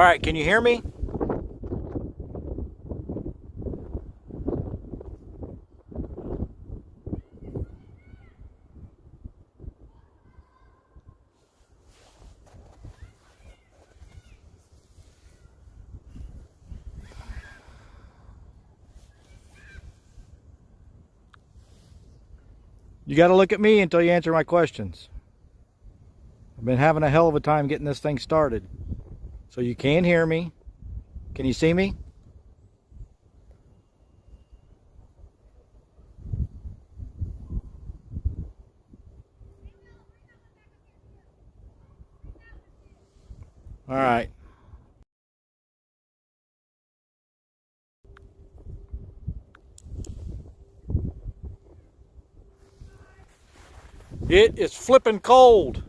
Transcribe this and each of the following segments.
All right, can you hear me? You got to look at me until you answer my questions. I've been having a hell of a time getting this thing started. So you can hear me. Can you see me? All right. It is flipping cold.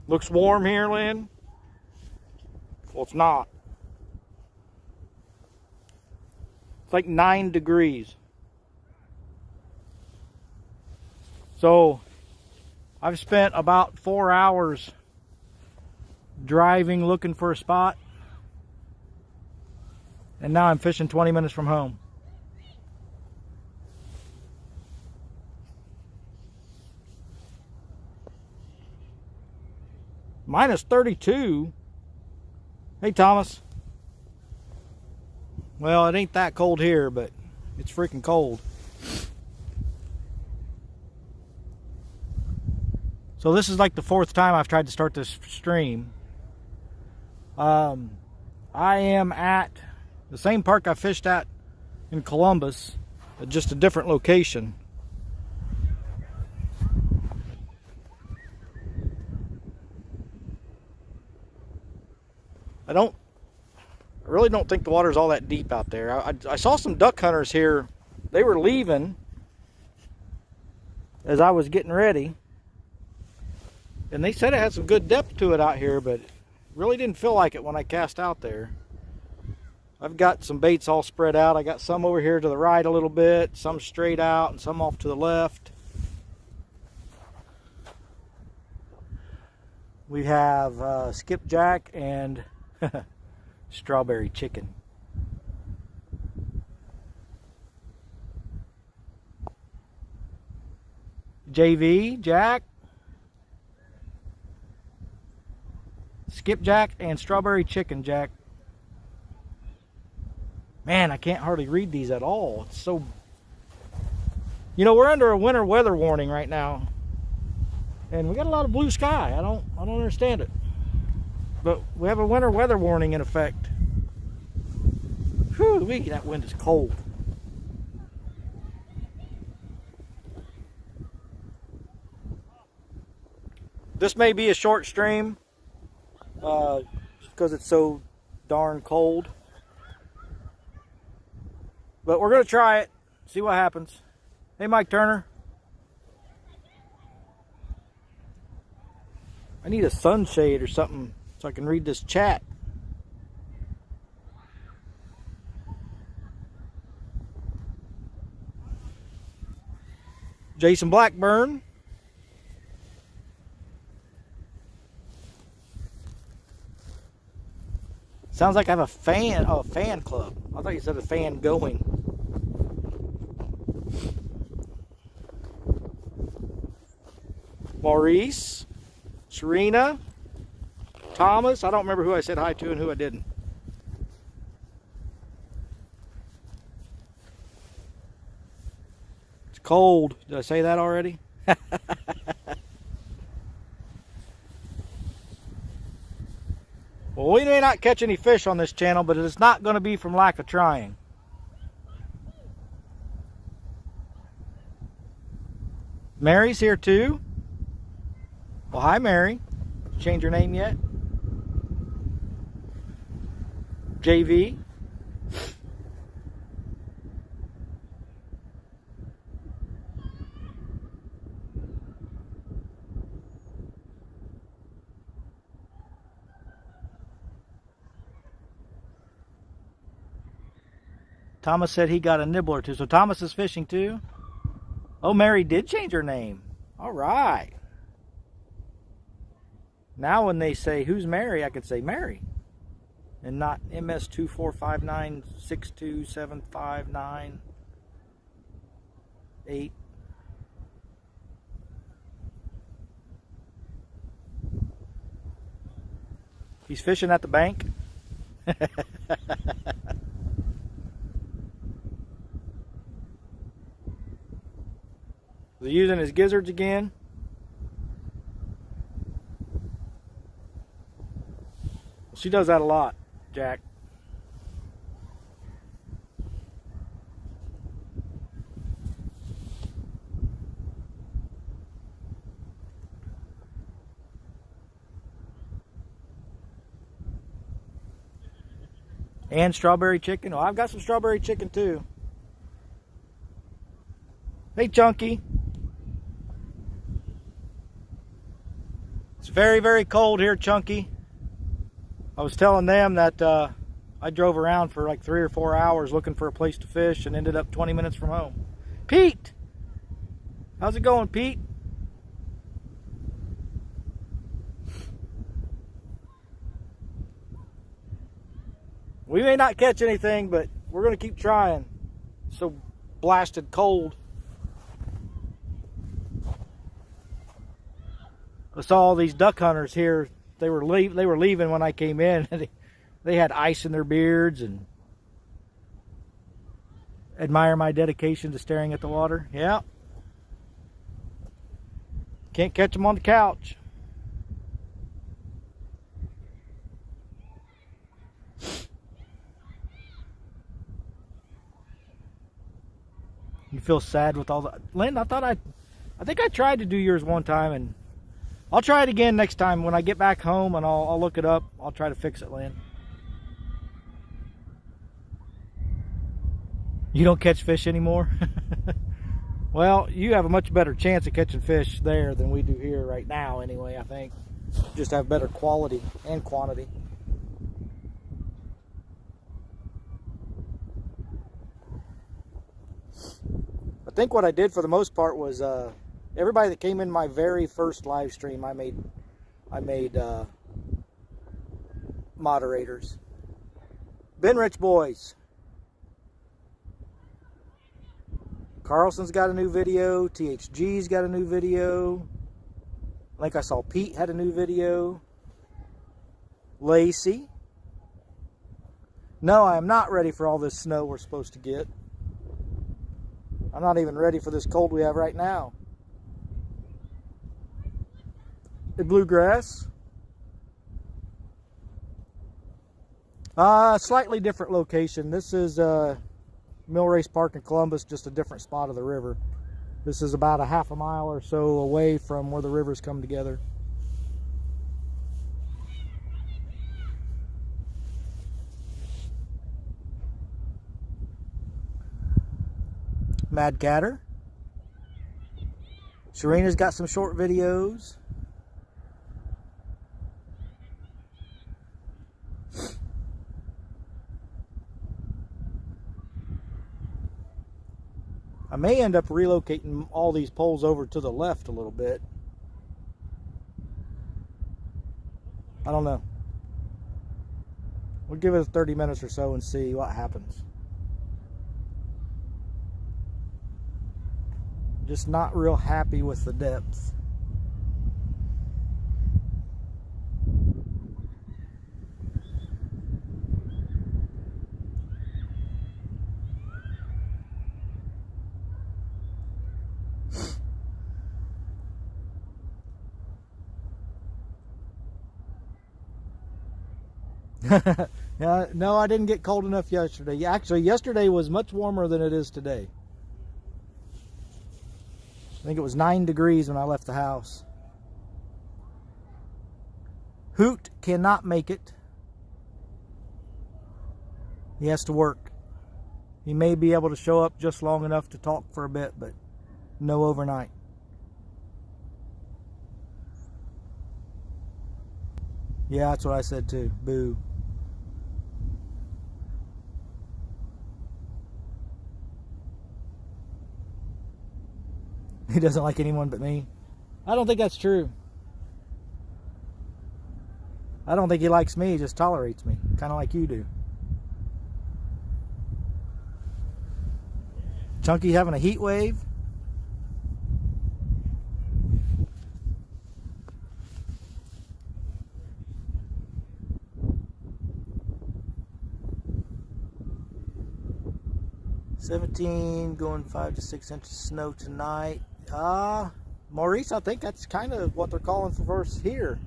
Looks warm here, Lynn. Well, it's not. It's like 9 degrees. So I've spent about 4 hours driving looking for a spot, and now I'm fishing 20 minutes from home. Minus 32. Hey, Thomas. Well, it ain't that cold here, but it's freaking cold. So this is like the 4th time I've tried to start this stream. I am at the same park I fished at in Columbus, at just a different location. I really don't think the water's all that deep out there. I saw some duck hunters here. They were leaving as I was getting ready, and they said it had some good depth to it out here, but really didn't feel like it when I cast out there. I've got some baits all spread out. I got some over here to the right a little bit, some straight out, and some off to the left. We have skipjack and strawberry chicken. JV, Jack, skipjack, and strawberry chicken, Jack. Man, I can't hardly read these at all. It's so... You know, we're under a winter weather warning right now, and we got a lot of blue sky. I don't understand it. But we have a winter weather warning in effect. Whew, that wind is cold. This may be a short stream because it's so darn cold. But we're going to try it, see what happens. Hey, Mike Turner. I need a sunshade or something so I can read this chat. Jason Blackburn. Sounds like I have a fan, a fan club. I thought you said a fan going. Maurice, Serena, Thomas. I don't remember who I said hi to and who I didn't. It's cold. Did I say that already? Well, we may not catch any fish on this channel, but it is not going to be from lack of trying. Mary's here too. Well, hi, Mary. Change your name yet? JV. Thomas said he got a nibbler too. So Thomas is fishing too? Oh, Mary did change her name. All right. Now when they say, who's Mary? I could say Mary. And not MS245962759. 8. He's fishing at the bank. Is he using his gizzards again? She does that a lot, Jack. And strawberry chicken. Oh, I've got some strawberry chicken too. Hey, Chunky. It's very, very cold here, Chunky. I was telling them that I drove around for like 3 or 4 hours looking for a place to fish and ended up 20 minutes from home. Pete! How's it going, Pete? We may not catch anything, but we're going to keep trying. It's so blasted cold. I saw all these duck hunters here. They were leaving when I came in. They had ice in their beards and admire my dedication to staring at the water. Yeah. Can't catch them on the couch. You feel sad with all the... Lynn, I think I tried to do yours one time, and I'll try it again next time when I get back home, and I'll look it up. I'll try to fix it, Lynn. You don't catch fish anymore? Well, you have a much better chance of catching fish there than we do here right now anyway, I think. Just have better quality and quantity. I think what I did for the most part was everybody that came in my very first live stream, I made moderators. Ben Rich Boys. Carlson's got a new video. THG's got a new video. I think I saw Pete had a new video. Lacey. No, I am not ready for all this snow we're supposed to get. I'm not even ready for this cold we have right now. The bluegrass. Slightly different location. This is Mill Race Park in Columbus, just a different spot of the river. This is about a half a mile or so away from where the rivers come together. Mad Catter. Serena's got some short videos. I may end up relocating all these poles over to the left a little bit. I don't know. We'll give it 30 minutes or so and see what happens. Just not real happy with the depth. Yeah, no, I didn't get cold enough yesterday. Actually, yesterday was much warmer than it is today. I think it was 9 degrees when I left the house. Hoot cannot make it. He has to work. He may be able to show up just long enough to talk for a bit, but no overnight. Yeah, that's what I said too. Boo. He doesn't like anyone but me. I don't think that's true. I don't think he likes me, he just tolerates me, kind of like you do. Chunky having a heat wave. $17, going 5 to 6 inches of snow tonight. Maurice, I think that's kind of what they're calling for us here.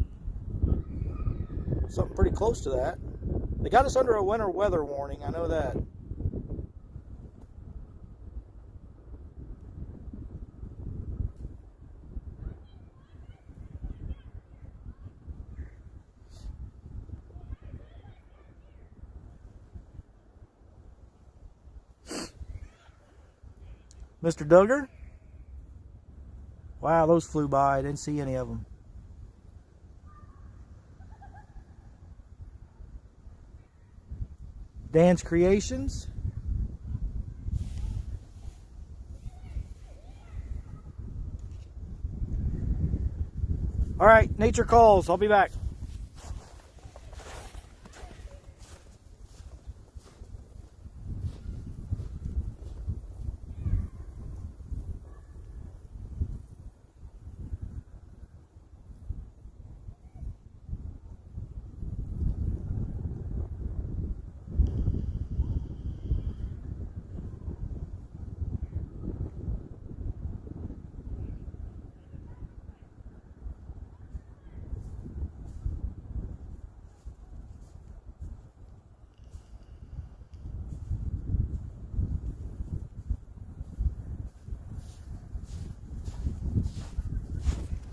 Something pretty close to that. They got us under a winter weather warning, I know that. Mr. Duggar? Wow, those flew by. I didn't see any of them. Dan's Creations. All right, nature calls. I'll be back.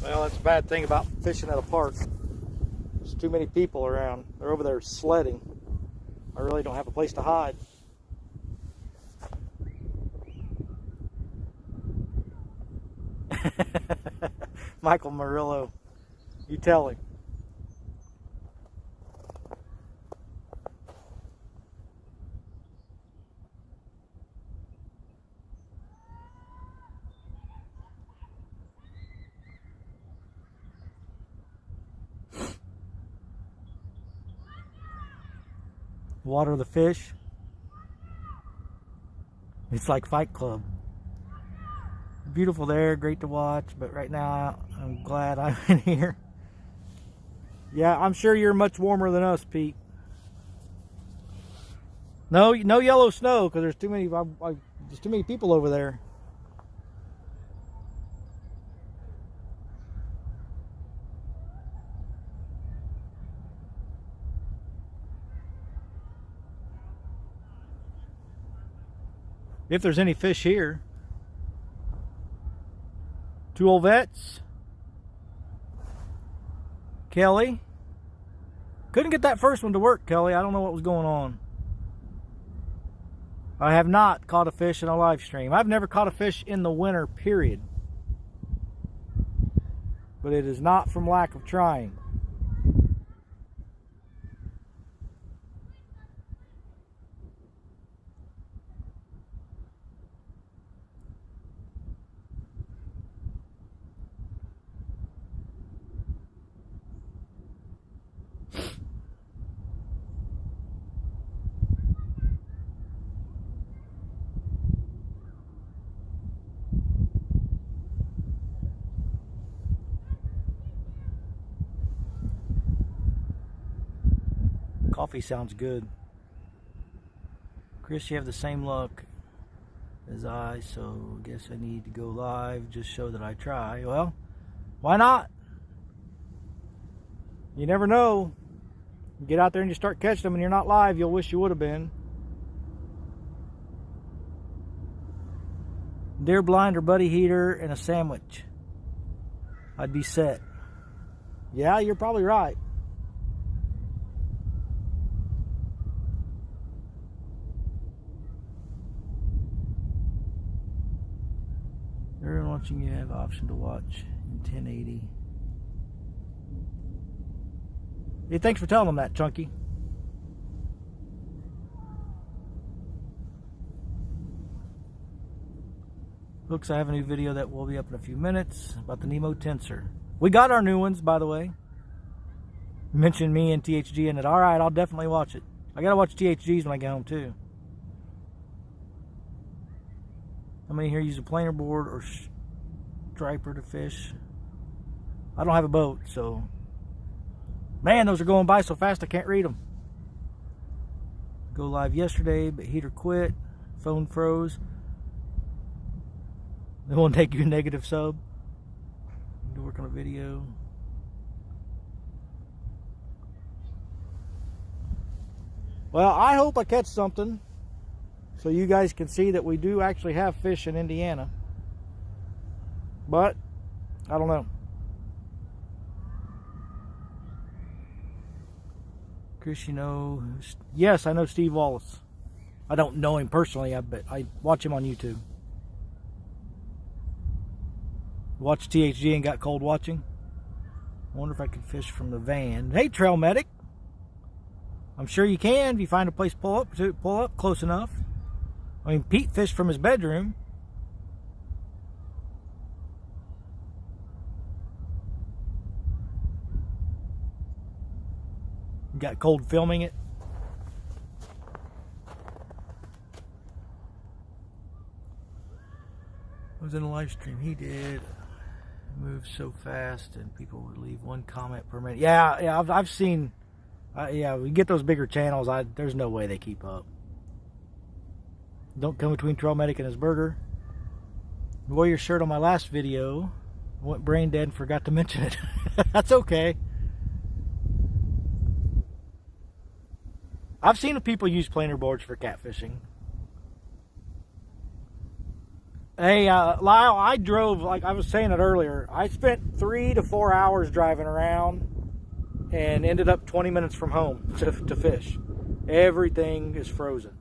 Well, that's a bad thing about fishing at a park. There's too many people around. They're over there sledding. I really don't have a place to hide. Michael Murillo, you tell him. Water the fish. It's like Fight Club. Beautiful there, great to watch, but right now I'm glad I'm in here. Yeah, I'm sure you're much warmer than us, Pete. No yellow snow because there's too many people over there. If there's any fish here. 2 old vets. Kelly. Couldn't get that first one to work, Kelly. I don't know what was going on. I have not caught a fish in a live stream. I've never caught a fish in the winter, period. But it is not from lack of trying. Coffee sounds good. Chris, you have the same luck as I, so I guess I need to go live, just show that I try. Well, why not? You never know. You get out there and you start catching them and you're not live, you'll wish you would have been. Deer blind or buddy heater and a sandwich. I'd be set. Yeah, you're probably right. Everyone watching, you have option to watch in 1080. Hey, thanks for telling them that, Chunky. Looks, I have a new video that will be up in a few minutes about the Nemo Tensor. We got our new ones, by the way. Mentioned me and THG in it. Alright, I'll definitely watch it. I gotta watch THG's when I get home too. How many here use a planer board or striper to fish? I don't have a boat, so... Man, those are going by so fast I can't read them. Go live yesterday, but heater quit. Phone froze. They won't take you a negative sub. Need to work on a video. Well, I hope I catch something so you guys can see that we do actually have fish in Indiana. But, I don't know. Chris, you know... Yes, I know Steve Wallace. I don't know him personally, but I watch him on YouTube. Watched THG and got cold watching. Wonder if I could fish from the van. Hey, Trail Medic. I'm sure you can if you find a place to pull up close enough. I mean, Pete fished from his bedroom. Got cold filming it. I was in a live stream. He did. Moved so fast, and people would leave one comment per minute. Yeah, I've seen. Yeah, we get those bigger channels. There's no way they keep up. Don't come between Trail Medic and his burger. Wore your shirt on my last video. Went brain dead and forgot to mention it. That's okay. I've seen people use planer boards for catfishing. Hey, Lyle, I drove, like I was saying it earlier, I spent 3 to 4 hours driving around and ended up 20 minutes from home to fish. Everything is frozen.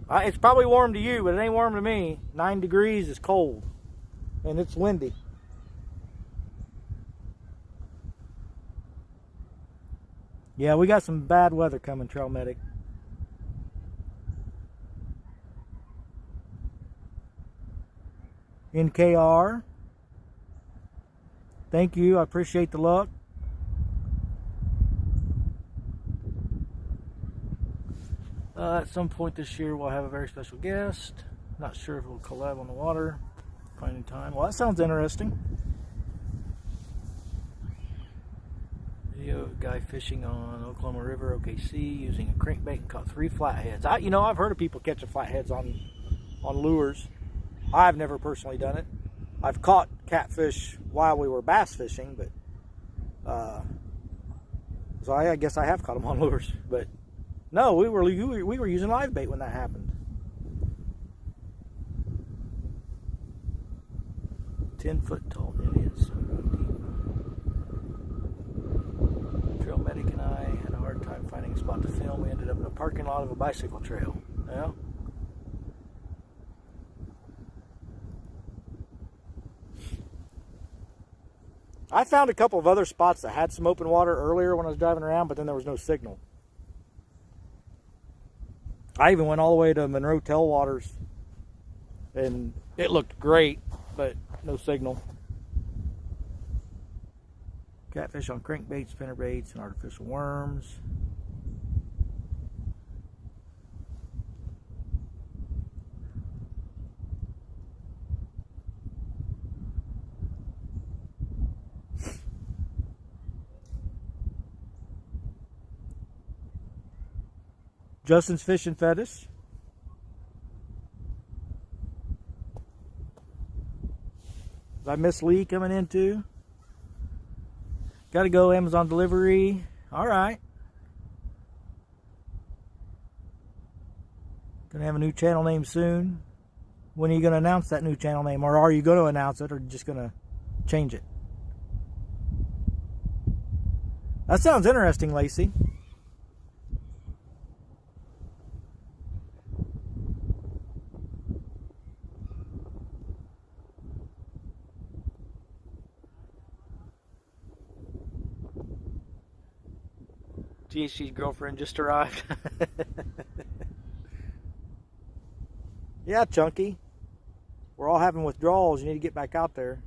It's probably warm to you, but it ain't warm to me. 9 degrees is cold, and it's windy. Yeah, we got some bad weather coming, Trail Medic. NKR. Thank you, I appreciate the luck. At some point this year, we'll have a very special guest. Not sure if we'll collab on the water. Finding time. Well, that sounds interesting. Video of a guy fishing on Oklahoma River, OKC, using a crankbait and caught 3 flatheads. You know, I've heard of people catching flatheads on lures. I've never personally done it. I've caught catfish while we were bass fishing, but so I guess I have caught them on lures, but. No, we were using live bait when that happened. 10-foot tall Indians. Trail Medic and I had a hard time finding a spot to film. We ended up in a parking lot of a bicycle trail. Yeah. I found a couple of other spots that had some open water earlier when I was driving around, but then there was no signal. I even went all the way to Monroe Tailwaters, and it looked great, but no signal. Catfish on crankbaits, spinnerbaits, and artificial worms. Justin's Fishing Fetish. I miss Lee coming in too. Gotta go Amazon delivery. Alright. Gonna have a new channel name soon. When are you gonna announce that new channel name? Or are you gonna announce it, or just gonna change it? That sounds interesting, Lacey. THC's girlfriend just arrived. Yeah, Chunky. We're all having withdrawals. You need to get back out there.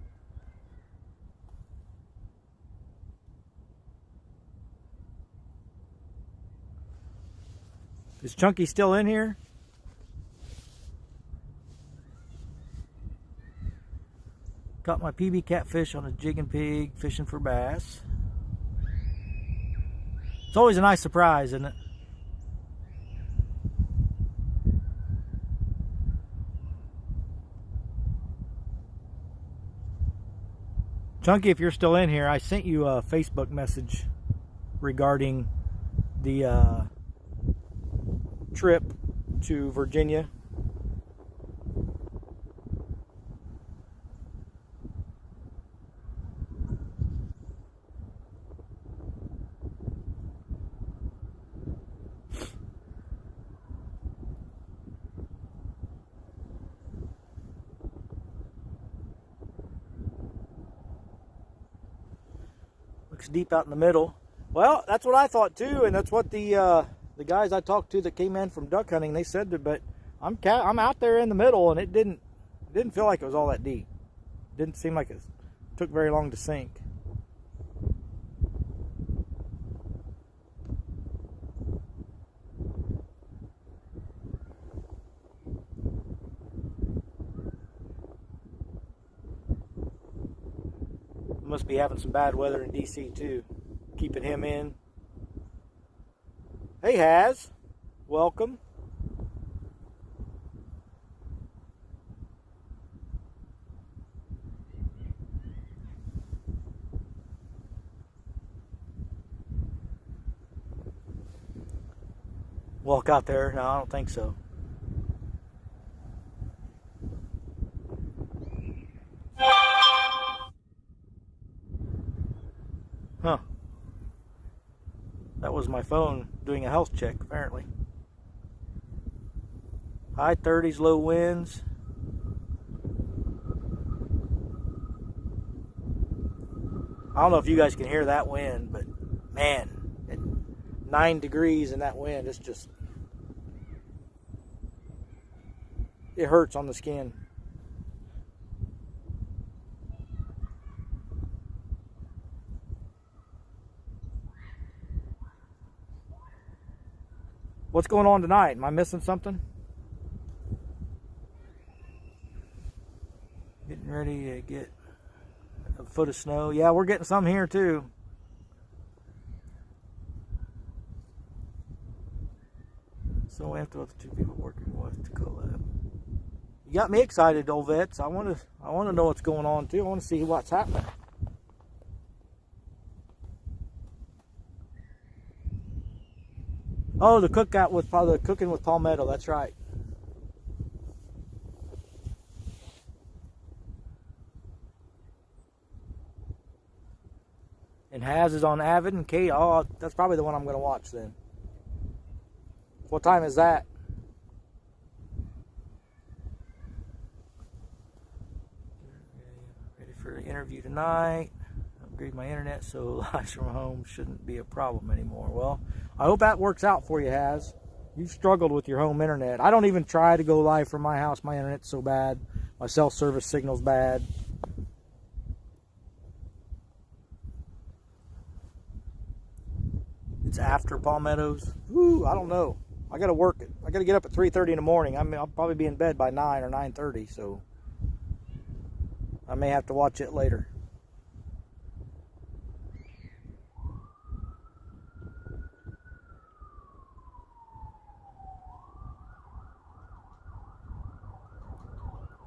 Is Chunky still in here? Caught my PB catfish on a jig and pig fishing for bass. It's always a nice surprise, isn't it? Chunky, if you're still in here, I sent you a Facebook message regarding the trip to Virginia. Looks deep out in the middle. Well, that's what I thought too, and that's what the guys I talked to that came in from duck hunting, they said that. But I'm out there in the middle, and it didn't feel like it was all that deep. Didn't seem like it took very long to sink. Must be having some bad weather in DC too, keeping him in. Hey Haz, welcome. Walk out there? No, I don't think so. Huh. That was my phone doing a health check, apparently. High 30s, low winds. I don't know if you guys can hear that wind, but man, at 9 degrees in that wind, it's just, it hurts on the skin. What's going on tonight? Am I missing something? Getting ready to get a foot of snow. Yeah, we're getting some here too. So we have to have the two people working with to collab. You got me excited, old vets. I want to know what's going on too. I want to see what's happening. Oh, the cookout with the cooking with Palmetto. That's right. And Haz is on Avid and Kate. Oh, that's probably the one I'm going to watch then. What time is that? Ready for the interview tonight. Upgrade my internet so lives from home shouldn't be a problem anymore. Well, I hope that works out for you, Haz. You've struggled with your home internet. I don't even try to go live from my house. My internet's so bad. My cell service signal's bad. It's after Palmetto's. Ooh, I don't know. I got to work it. I got to get up at 3:30 in the morning. I mean, I'll probably be in bed by 9 or 9:30, so I may have to watch it later.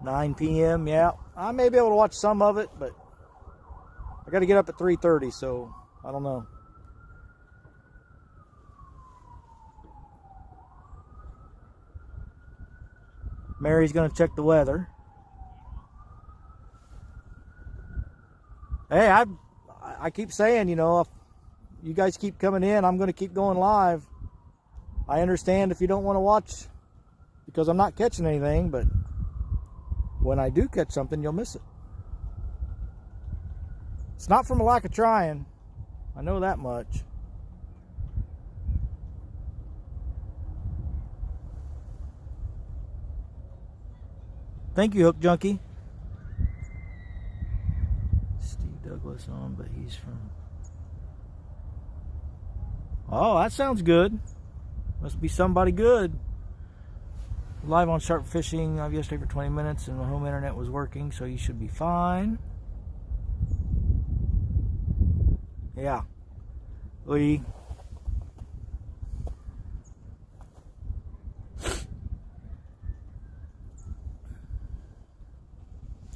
$9 p.m. Yeah, I may be able to watch some of it, but I got to get up at 3:30, so I don't know. Mary's going to check the weather. Hey, I keep saying, you know, if you guys keep coming in, I'm going to keep going live. I understand if you don't want to watch because I'm not catching anything, but when I do catch something, you'll miss it. It's not from a lack of trying. I know that much. Thank you, Hook Junkie. Steve Douglas on, but he's from... Oh, that sounds good. Must be somebody good. Live on Sharp Fishing yesterday for 20 minutes, and the home internet was working, so you should be fine. Yeah. Lee.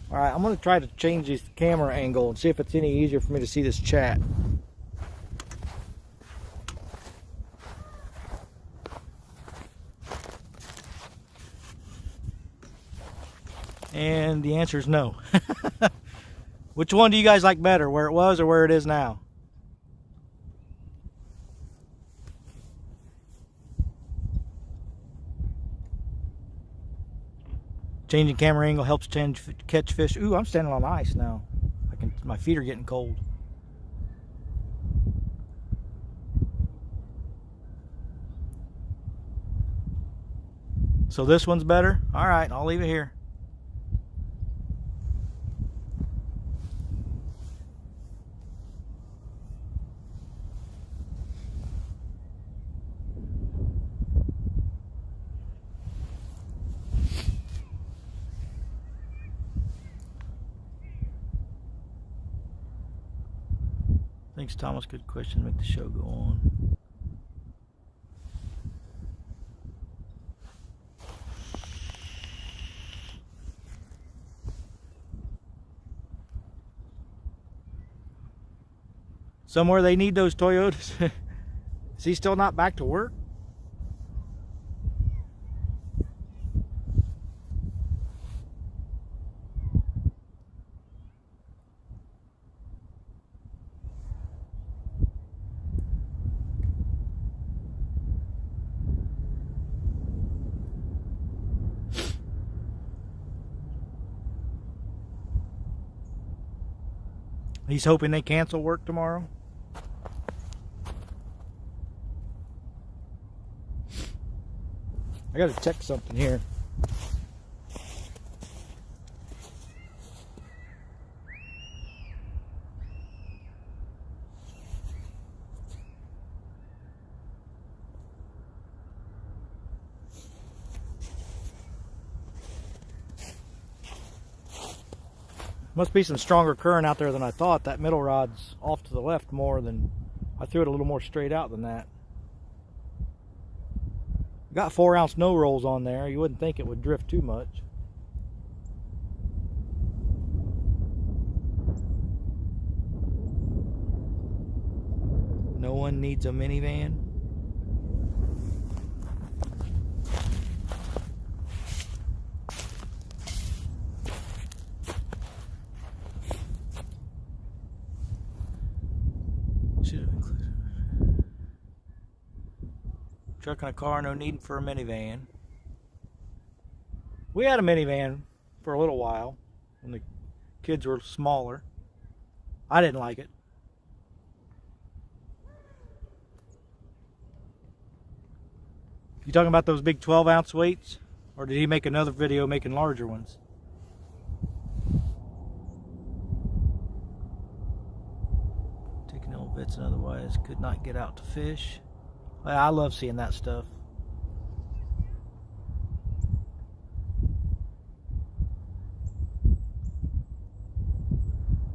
Alright, I'm going to try to change this camera angle and see if it's any easier for me to see this chat. And the answer is no. Which one do you guys like better, where it was or where it is now? Changing camera angle helps catch fish. Ooh, I'm standing on ice now. My feet are getting cold. So this one's better? All right, I'll leave it here. Thanks, Thomas. Good question. Make the show go on. Somewhere they need those Toyotas. Is he still not back to work? He's hoping they cancel work tomorrow. I gotta check something here. Must be some stronger current out there than I thought. That middle rod's off to the left more than... I threw it a little more straight out than that. Got 4-ounce no rolls on there. You wouldn't think it would drift too much. No one needs a minivan. Truck and a car, no need for a minivan. We had a minivan for a little while when the kids were smaller. I didn't like it. You talking about those big 12-ounce weights? Or did he make another video making larger ones? Taking old bits and otherwise could not get out to fish. I love seeing that stuff.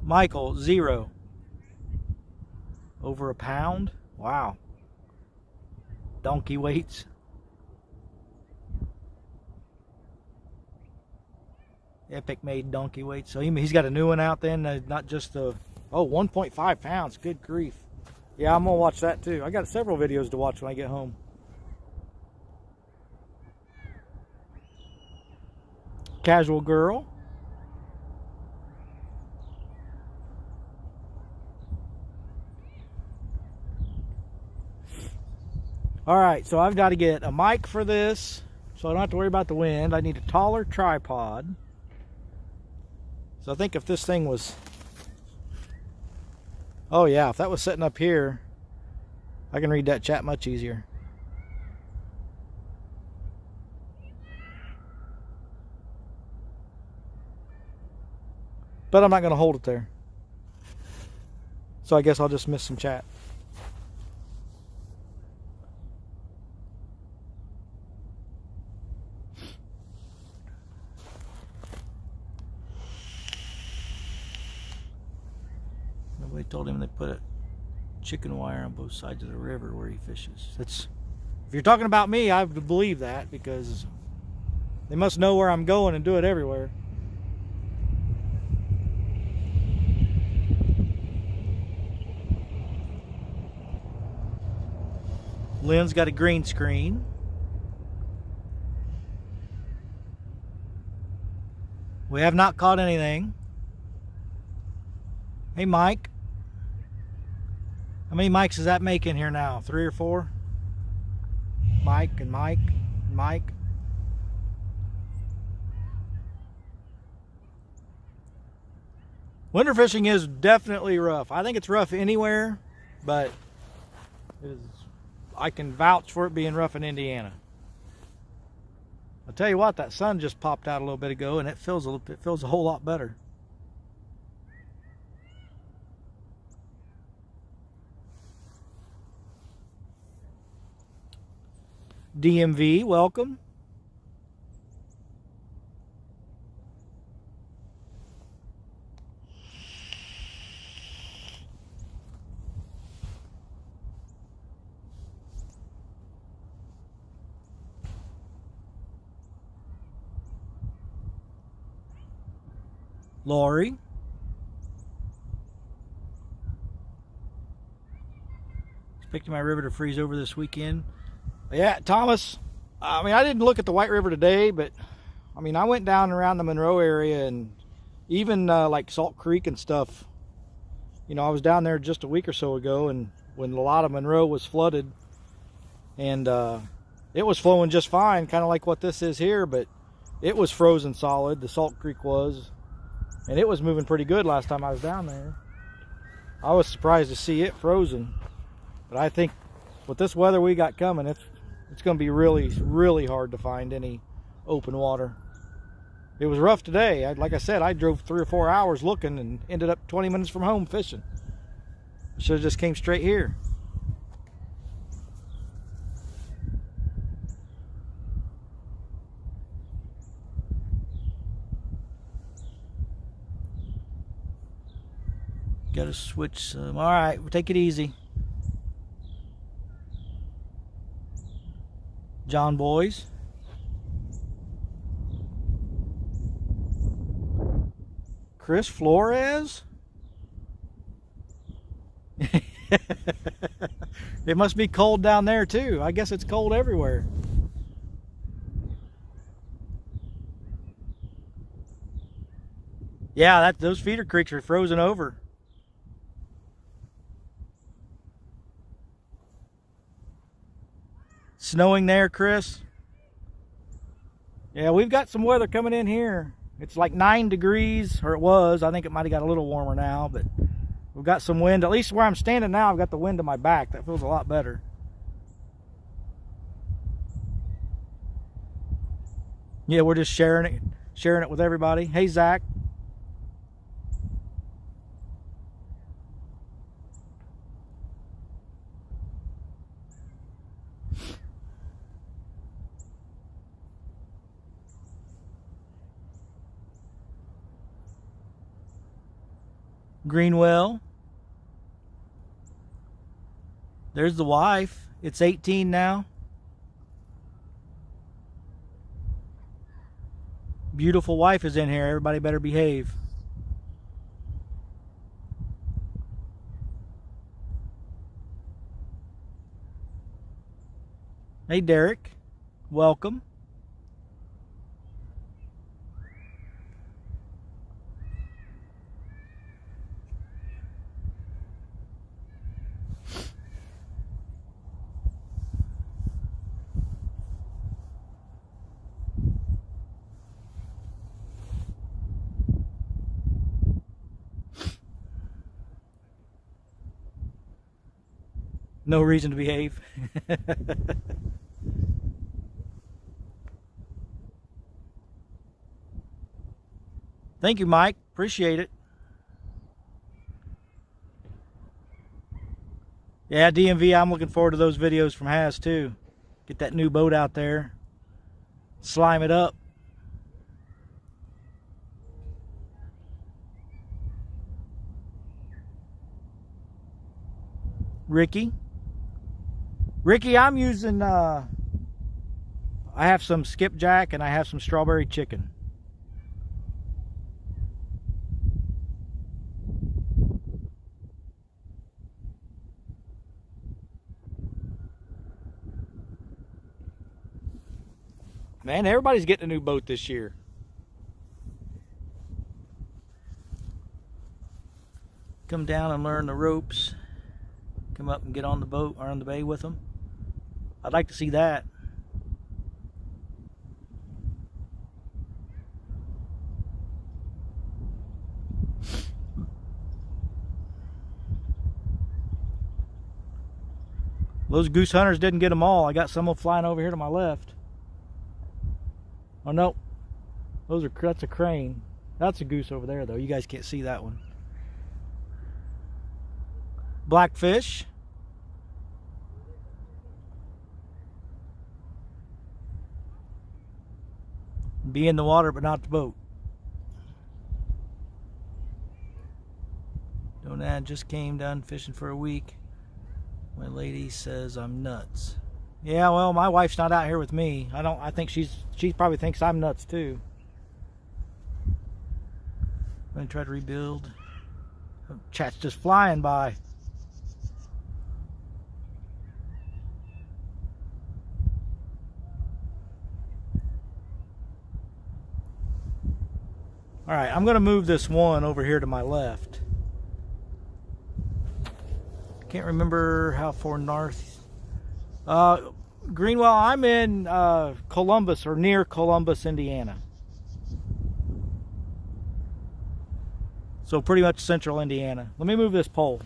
Michael, 0. Over a pound? Wow. Donkey weights. Epic made donkey weights. So he's got a new one out then, not just the... Oh, 1.5 pounds. Good grief. Yeah, I'm going to watch that too. I got several videos to watch when I get home. Casual girl. Alright, so I've got to get a mic for this, so I don't have to worry about the wind. I need a taller tripod. So I think if this thing was... Oh yeah, if that was sitting up here, I can read that chat much easier. But I'm not going to hold it there. So I guess I'll just miss some chat. Nobody told him they put a chicken wire on both sides of the river where he fishes. That's, if you're talking about me, I would believe that, because they must know where I'm going and do it everywhere. Lynn's got a green screen. We have not caught anything. Hey, Mike. How many mics is that making here now? 3 or 4? Mike and Mike and Mike. Winter fishing is definitely rough. I think it's rough anywhere, but I can vouch for it being rough in Indiana. I'll tell you what, that sun just popped out a little bit ago, and it feels a whole lot better. DMV, welcome. Lori. Expecting my river to freeze over this weekend. Yeah, Thomas, I mean, I didn't look at the White River today, but I mean, I went down around the Monroe area, and even like Salt Creek and stuff. You know, I was down there just a week or so ago, and when a lot of Monroe was flooded, and it was flowing just fine, kind of like what this is here, but it was frozen solid. The Salt Creek was, and it was moving pretty good last time I was down there. I was surprised to see it frozen, but I think with this weather we got coming, it's going to be really, really hard to find any open water. It was rough today. Like I said, I drove 3 or 4 hours looking and ended up 20 minutes from home fishing. Should have just came straight here. Got to switch some. All right, we'll take it easy. John Boys. Chris Flores. It must be cold down there too. I guess it's cold everywhere. Yeah, those feeder creeks are frozen over. Snowing there, Chris? Yeah, we've got some weather coming in here. It's like 9 degrees, or it was. I think it might have got a little warmer now, but we've got some wind. At least where I'm standing now, I've got the wind to my back. That feels a lot better. Yeah, we're just sharing it with everybody. Hey, Zach. Greenwell. There's the wife. It's 18 now. Beautiful wife is in here. Everybody better behave. Hey, Derek. Welcome. No reason to behave. Thank you, Mike. Appreciate it. Yeah, DMV, I'm looking forward to those videos from Haz too. Get that new boat out there. Slime it up. Ricky, I'm using, I have some skipjack and I have some strawberry chicken. Man, everybody's getting a new boat this year. Come down and learn the ropes. Come up and get on the boat or on the bay with them. I'd like to see that. Those goose hunters didn't get them all. I got some of them flying over here to my left. Oh no, that's a crane. That's a goose over there though. You guys can't see that one. Blackfish. Be in the water but not the boat. Donad just came done fishing for a week. My lady says I'm nuts. Yeah, well, my wife's not out here with me. I think she probably thinks I'm nuts too. I'm gonna try to rebuild. Chat's just flying by. All right, I'm gonna move this one over here to my left. Can't remember how far north. Greenwell, I'm in Columbus or near Columbus, Indiana. So pretty much central Indiana. Let me move this pole.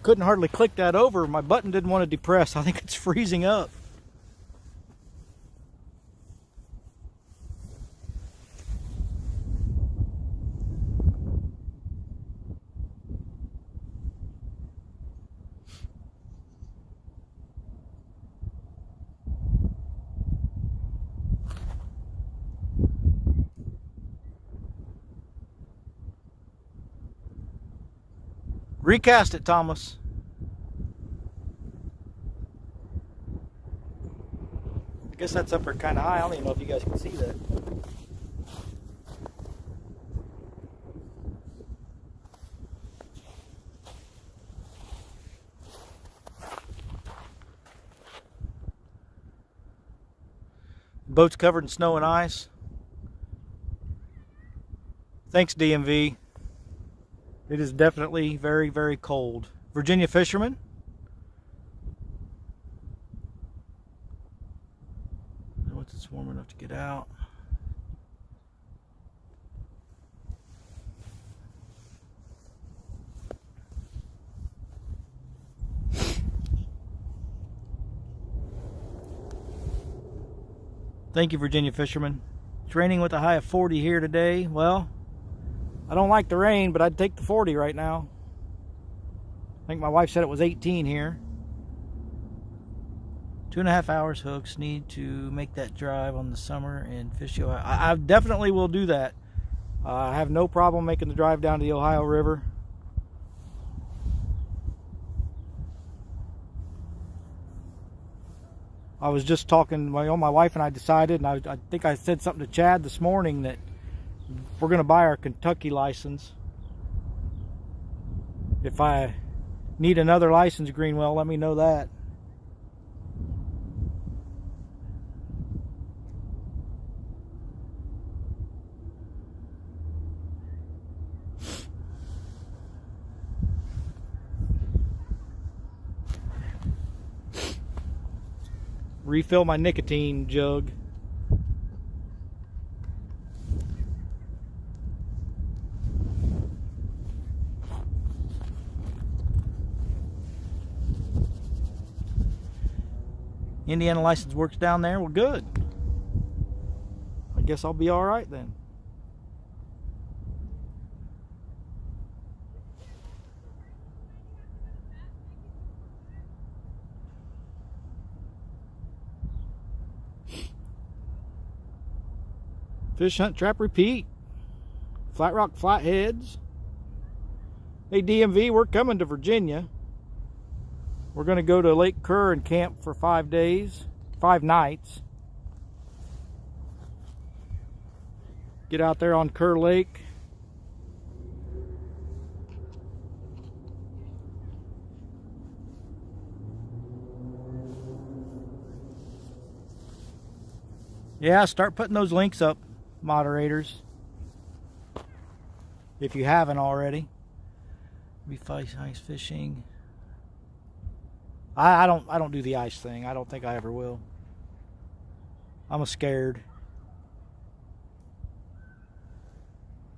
Couldn't hardly click that over. My button didn't want to depress. I think it's freezing up. Recast it, Thomas. I guess that's up there kind of high. I don't even know if you guys can see that. Boat's covered in snow and ice. Thanks, DMV. It is definitely very, very cold. Virginia fishermen. Once it's warm enough to get out. Thank you, Virginia fishermen. It's raining with a high of 40 here today. Well, I don't like the rain, but I'd take the 40 right now. I think my wife said it was 18 here. 2.5 hours hooks. Need to make that drive on the summer and fish the Ohio. I definitely will do that. I have no problem making the drive down to the Ohio River. I was just talking, my wife and I decided, and I think I said something to Chad this morning, that we're going to buy our Kentucky license. If I need another license, Greenwell, let me know that. Refill my nicotine jug. Indiana license works down there. Well, good. I guess I'll be all right then. Fish hunt, trap, repeat. Flat rock, flatheads. Hey, DMV, we're coming to Virginia. We're going to go to Lake Kerr and camp for 5 days, 5 nights. Get out there on Kerr Lake. Yeah, start putting those links up, moderators, if you haven't already. Ice fishing. I don't do the ice thing. I don't think I ever will. I'm scared.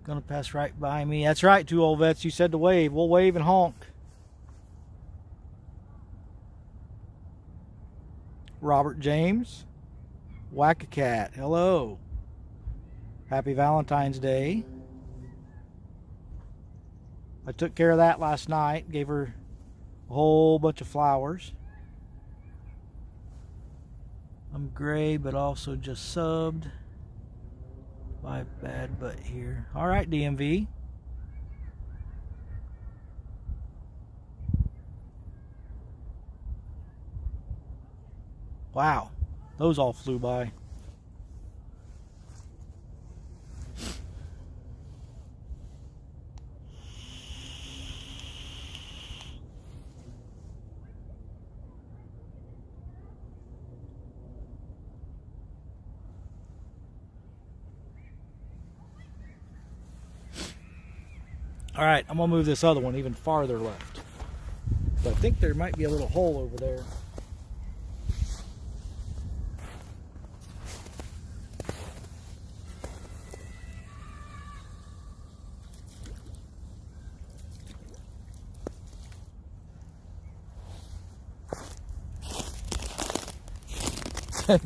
Gonna pass right by me. That's right, 2 old vets. You said to wave. We'll wave and honk. Robert James. Whack-a-cat. Hello. Happy Valentine's Day. I took care of that last night. Gave her a whole bunch of flowers. I'm gray, but also just subbed. My bad butt here. All right, DMV. Wow, those all flew by. All right, I'm gonna move this other one even farther left. But I think there might be a little hole over there.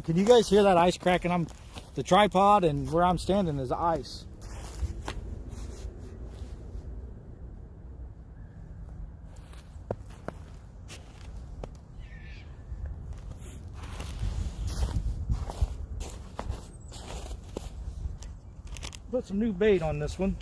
Can you guys hear that ice cracking? The tripod and where I'm standing is ice. Put some new bait on this one.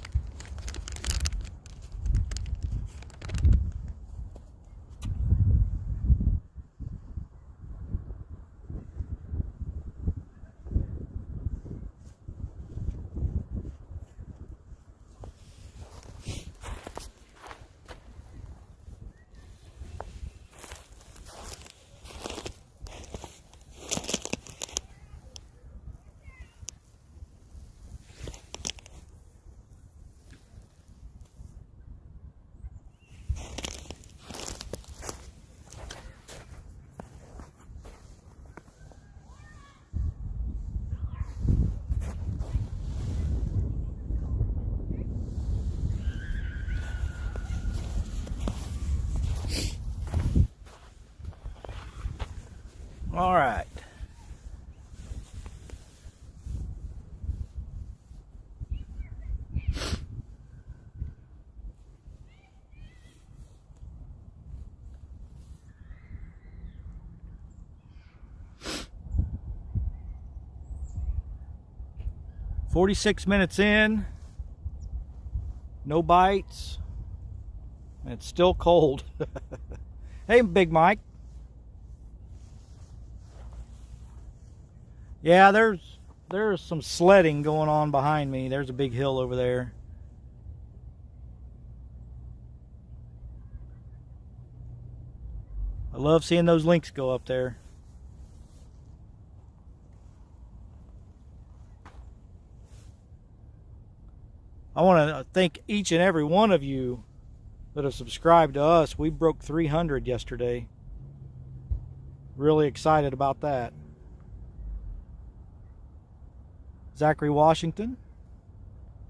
All right. 46 minutes in, no bites, and it's still cold. Hey, Big Mike. Yeah, there's some sledding going on behind me. There's a big hill over there. I love seeing those lynx go up there. I want to thank each and every one of you that have subscribed to us. We broke 300 yesterday. Really excited about that. Zachary Washington,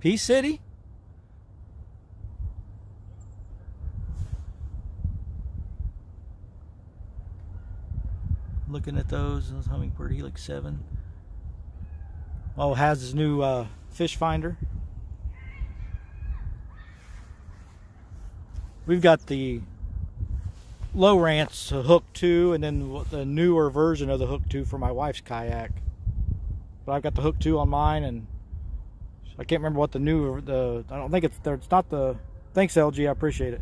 Peace City. Looking at those hummingbird helix 7. Oh, has his new fish finder. We've got the Lowrance Hook 2, and then the newer version of the Hook 2 for my wife's kayak. But I've got the Hook 2 on mine, and I can't remember what I don't think it's not the, thanks LG, I appreciate it.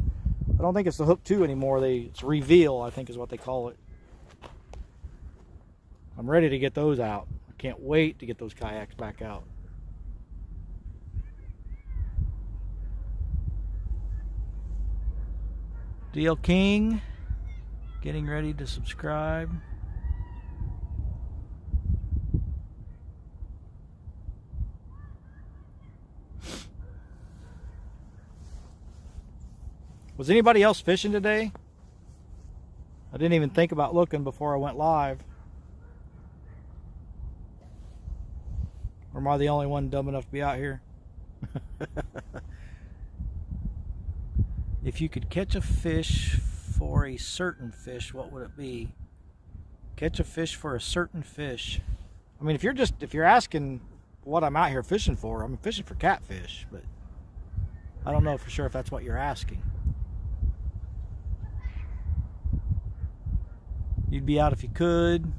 I don't think it's the Hook 2 anymore. It's Reveal, I think is what they call it. I'm ready to get those out. I can't wait to get those kayaks back out. DL King, getting ready to subscribe. Was anybody else fishing today? I didn't even think about looking before I went live. Or am I the only one dumb enough to be out here? If you could catch a fish for a certain fish, what would it be? Catch a fish for a certain fish. I mean, if you're asking what I'm out here fishing for, I'm fishing for catfish, but I don't know for sure if that's what you're asking. You'd be out if you could.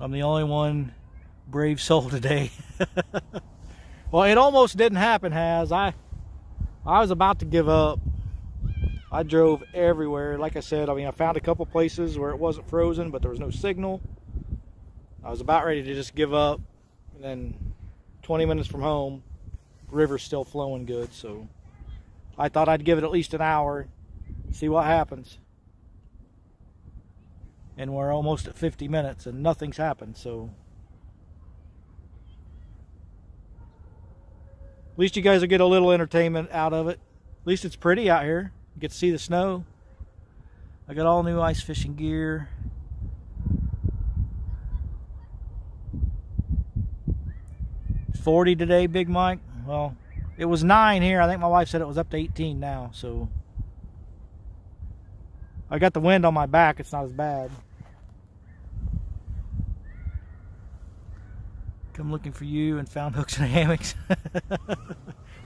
I'm the only one brave soul today. Well, it almost didn't happen, Haz. I was about to give up. I drove everywhere. Like I said, I found a couple places where it wasn't frozen, but there was no signal. I was about ready to just give up. And then 20 minutes from home, river's still flowing good. So I thought I'd give it at least an hour, see what happens. And we're almost at 50 minutes and nothing's happened, so at least you guys will get a little entertainment out of it. At least it's pretty out here. You get to see the snow. I got all new ice fishing gear. It's 40 today, Big Mike. Well, it was 9 here. I think my wife said it was up to 18 now, so I got the wind on my back. It's not as bad. Come looking for you and found hooks and hammocks.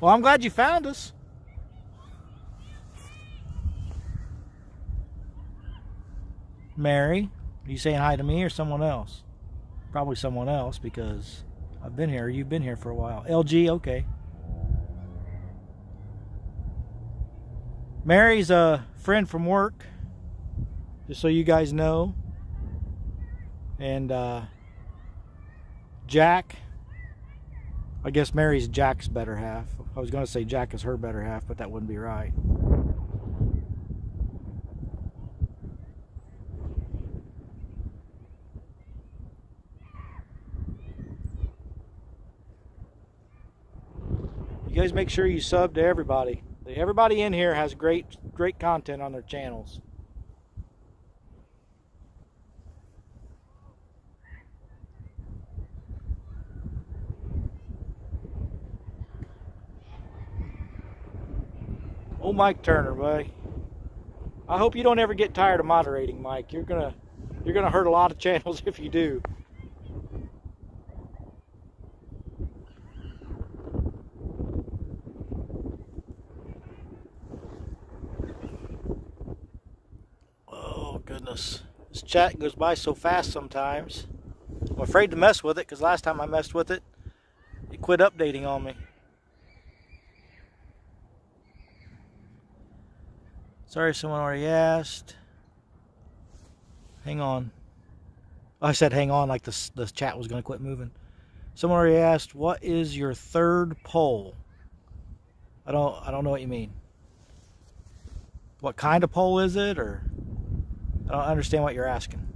Well, I'm glad you found us. Mary, are you saying hi to me or someone else? Probably someone else because I've been here. You've been here for a while. LG, okay. Mary's a friend from work, just so you guys know. And Jack, I guess Mary's Jack's better half. I was going to say Jack is her better half, but that wouldn't be right. You guys make sure you sub to everybody. Everybody in here has great content on their channels. Oh, Mike Turner, buddy. I hope you don't ever get tired of moderating, Mike. You're gonna hurt a lot of channels if you do. goodness. This chat goes by so fast sometimes. I'm afraid to mess with it because last time I messed with it, it quit updating on me. Sorry, someone already asked. Hang on. Oh, I said hang on like the chat was going to quit moving. Someone already asked, what is your third pole? I don't know what you mean. What kind of pole is it, or I don't understand what you're asking.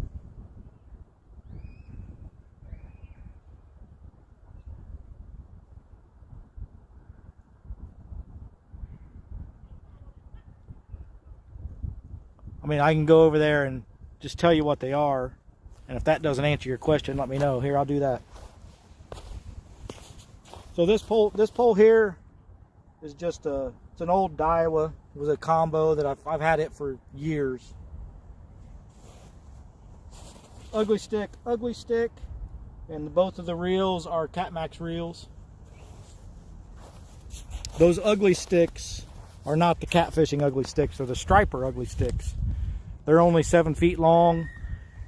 I mean, I can go over there and just tell you what they are, and if that doesn't answer your question, let me know. Here, I'll do that. So this pole here is just it's an old Daiwa. It was a combo that I've had it for years. Ugly stick, and both of the reels are Catmax reels. Those ugly sticks are not the catfishing ugly sticks, they're the striper ugly sticks. They're only 7 feet long,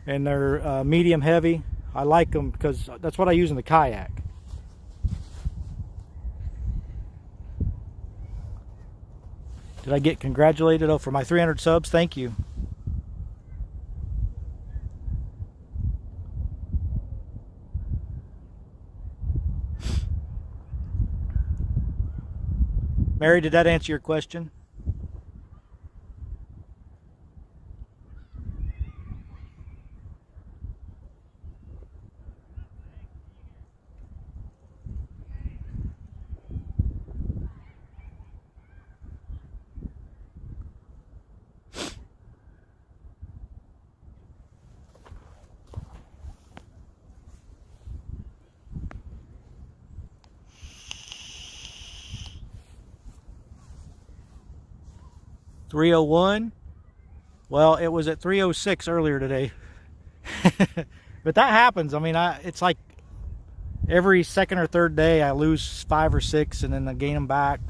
and they're medium heavy. I like them because that's what I use in the kayak. Did I get congratulated? Oh, for my 300 subs, thank you. Mary, did that answer your question? $301. Well, it was at 306 earlier today. But that happens. I mean, it's like every second or third day I lose 5 or 6 and then I gain them back.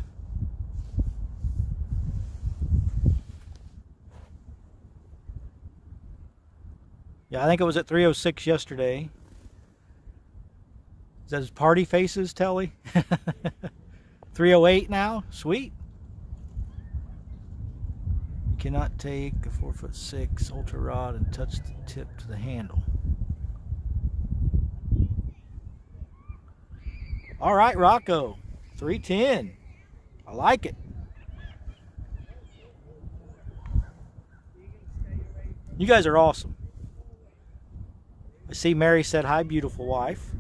Yeah, I think it was at 306 yesterday. Is that his party faces, Telly? 308 now? Sweet. Cannot take a 4'6" ultra rod and touch the tip to the handle. All right, Rocco, 310. I like it. You guys are awesome. I see Mary said hi, beautiful wife.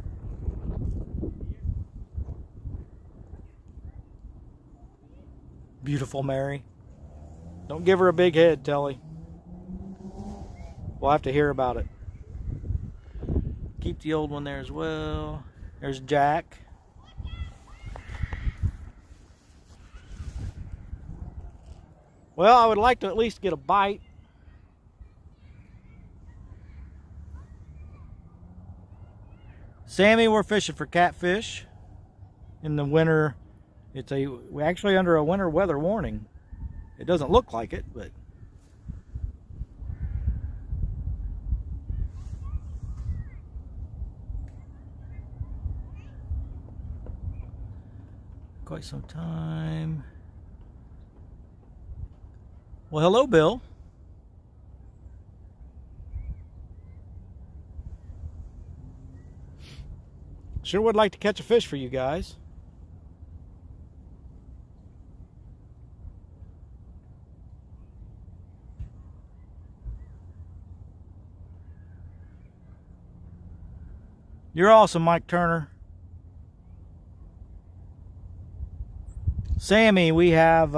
Beautiful Mary. Don't give her a big head, Telly. We'll have to hear about it. Keep the old one there as well. There's Jack. Well, I would like to at least get a bite. Sammy, we're fishing for catfish in the winter. We're actually under a winter weather warning. It doesn't look like it, but quite some time. Well, hello, Bill. Sure would like to catch a fish for you guys. You're awesome, Mike Turner. Sammy, we have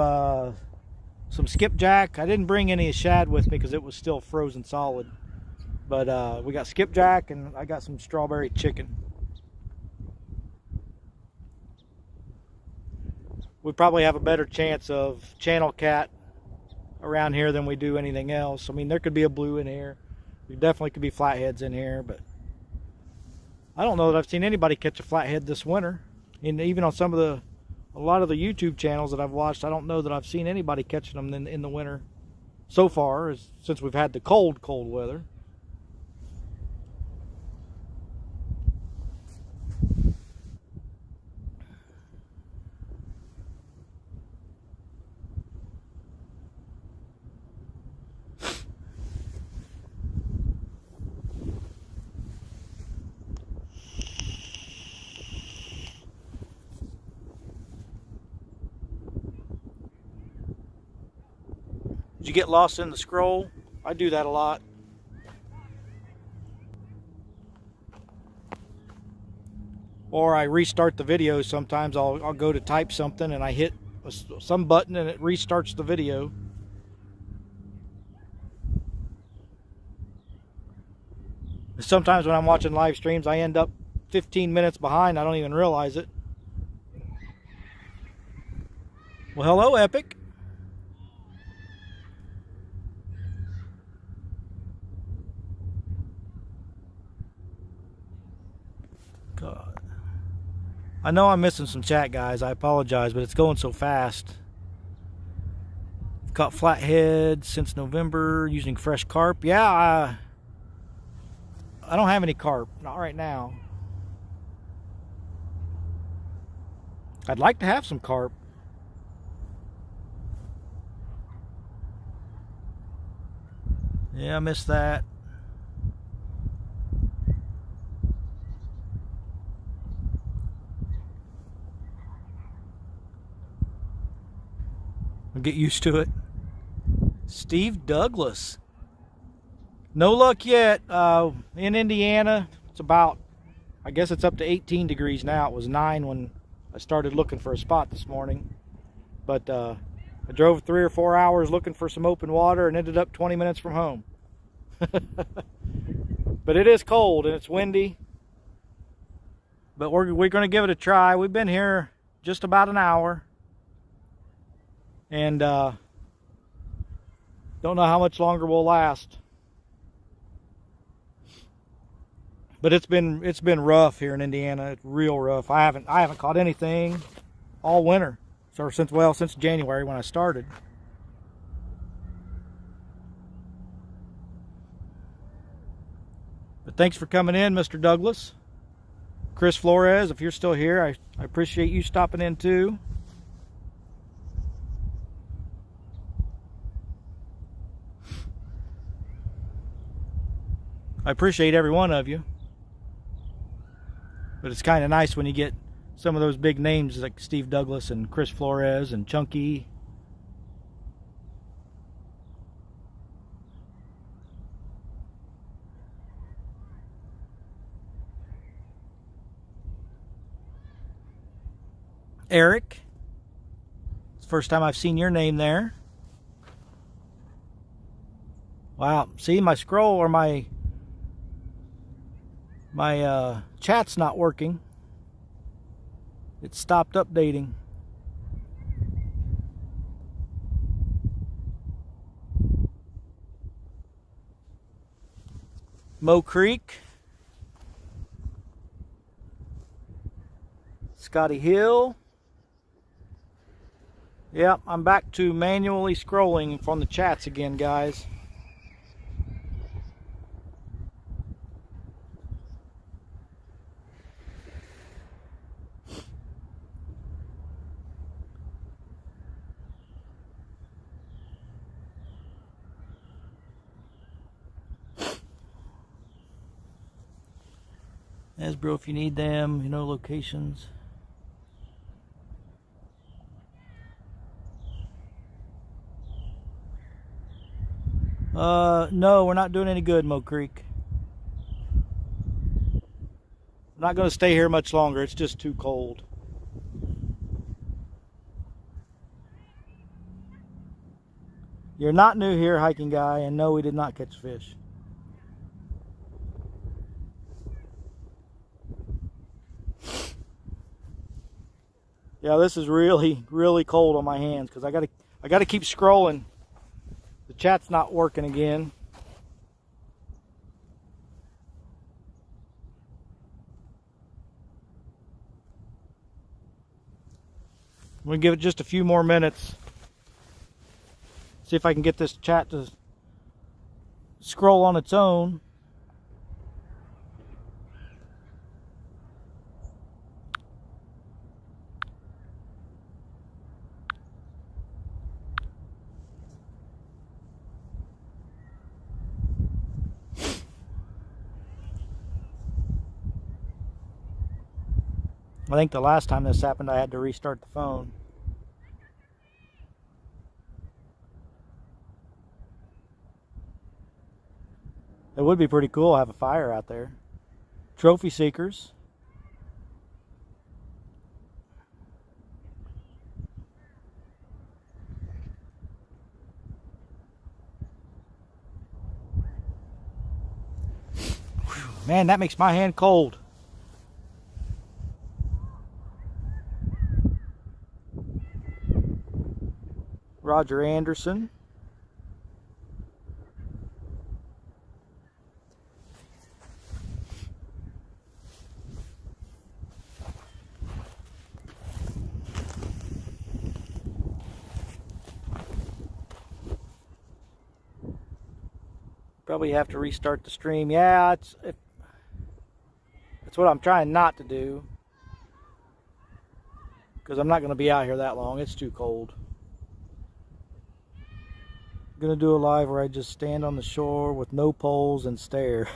some skipjack. I didn't bring any shad with me because it was still frozen solid. But we got skipjack and I got some strawberry chicken. We probably have a better chance of channel cat around here than we do anything else. I mean, there could be a blue in here. There definitely could be flatheads in here, but I don't know that I've seen anybody catch a flathead this winter. And even on a lot of the YouTube channels that I've watched, I don't know that I've seen anybody catching them in the winter. so far, since we've had the cold weather. Did you get lost in the scroll? I do that a lot. Or I restart the video. Sometimes I'll go to type something and I hit some button and it restarts the video. Sometimes when I'm watching live streams, I end up 15 minutes behind. I don't even realize it. Well, hello, Epic. God. I know I'm missing some chat, guys. I apologize, but it's going so fast. I've caught flathead since November using fresh carp. Yeah, I don't have any carp. Not right now. I'd like to have some carp. Yeah, I missed that. I'll get used to it. Steve Douglas. No luck yet. In Indiana, it's about, I guess it's up to 18 degrees now. It was 9 when I started looking for a spot this morning. But I drove 3 or 4 hours looking for some open water and ended up 20 minutes from home. But it is cold and it's windy. But we're going to give it a try. We've been here just about an hour. And don't know how much longer we'll last. But it's been rough here in Indiana. It's real rough. I haven't caught anything all winter. So since January when I started. But thanks for coming in, Mr. Douglas. Chris Flores, if you're still here, I appreciate you stopping in too. I appreciate every one of you. But it's kind of nice when you get some of those big names like Steve Douglas and Chris Flores and Chunky. Eric. It's the first time I've seen your name there. Wow. See, my scroll or my chat's not working. It stopped updating. Mo Creek. Scotty Hill. Yep, I'm back to manually scrolling from the chats again, guys. Hasbro, if you need them, you know, locations. No, we're not doing any good, Mo Creek. I'm not going to stay here much longer. It's just too cold. You're not new here, hiking guy, and no, we did not catch fish. Yeah, this is really, really cold on my hands because I gotta keep scrolling. The chat's not working again. I'm gonna give it just a few more minutes. See if I can get this chat to scroll on its own. I think the last time this happened, I had to restart the phone. It would be pretty cool to have a fire out there. Trophy seekers. Man, that makes my hand cold. Roger Anderson. Probably have to restart the stream. Yeah, it's what I'm trying not to do, because I'm not going to be out here that long. It's too cold. I'm going to do a live where I just stand on the shore with no poles and stare.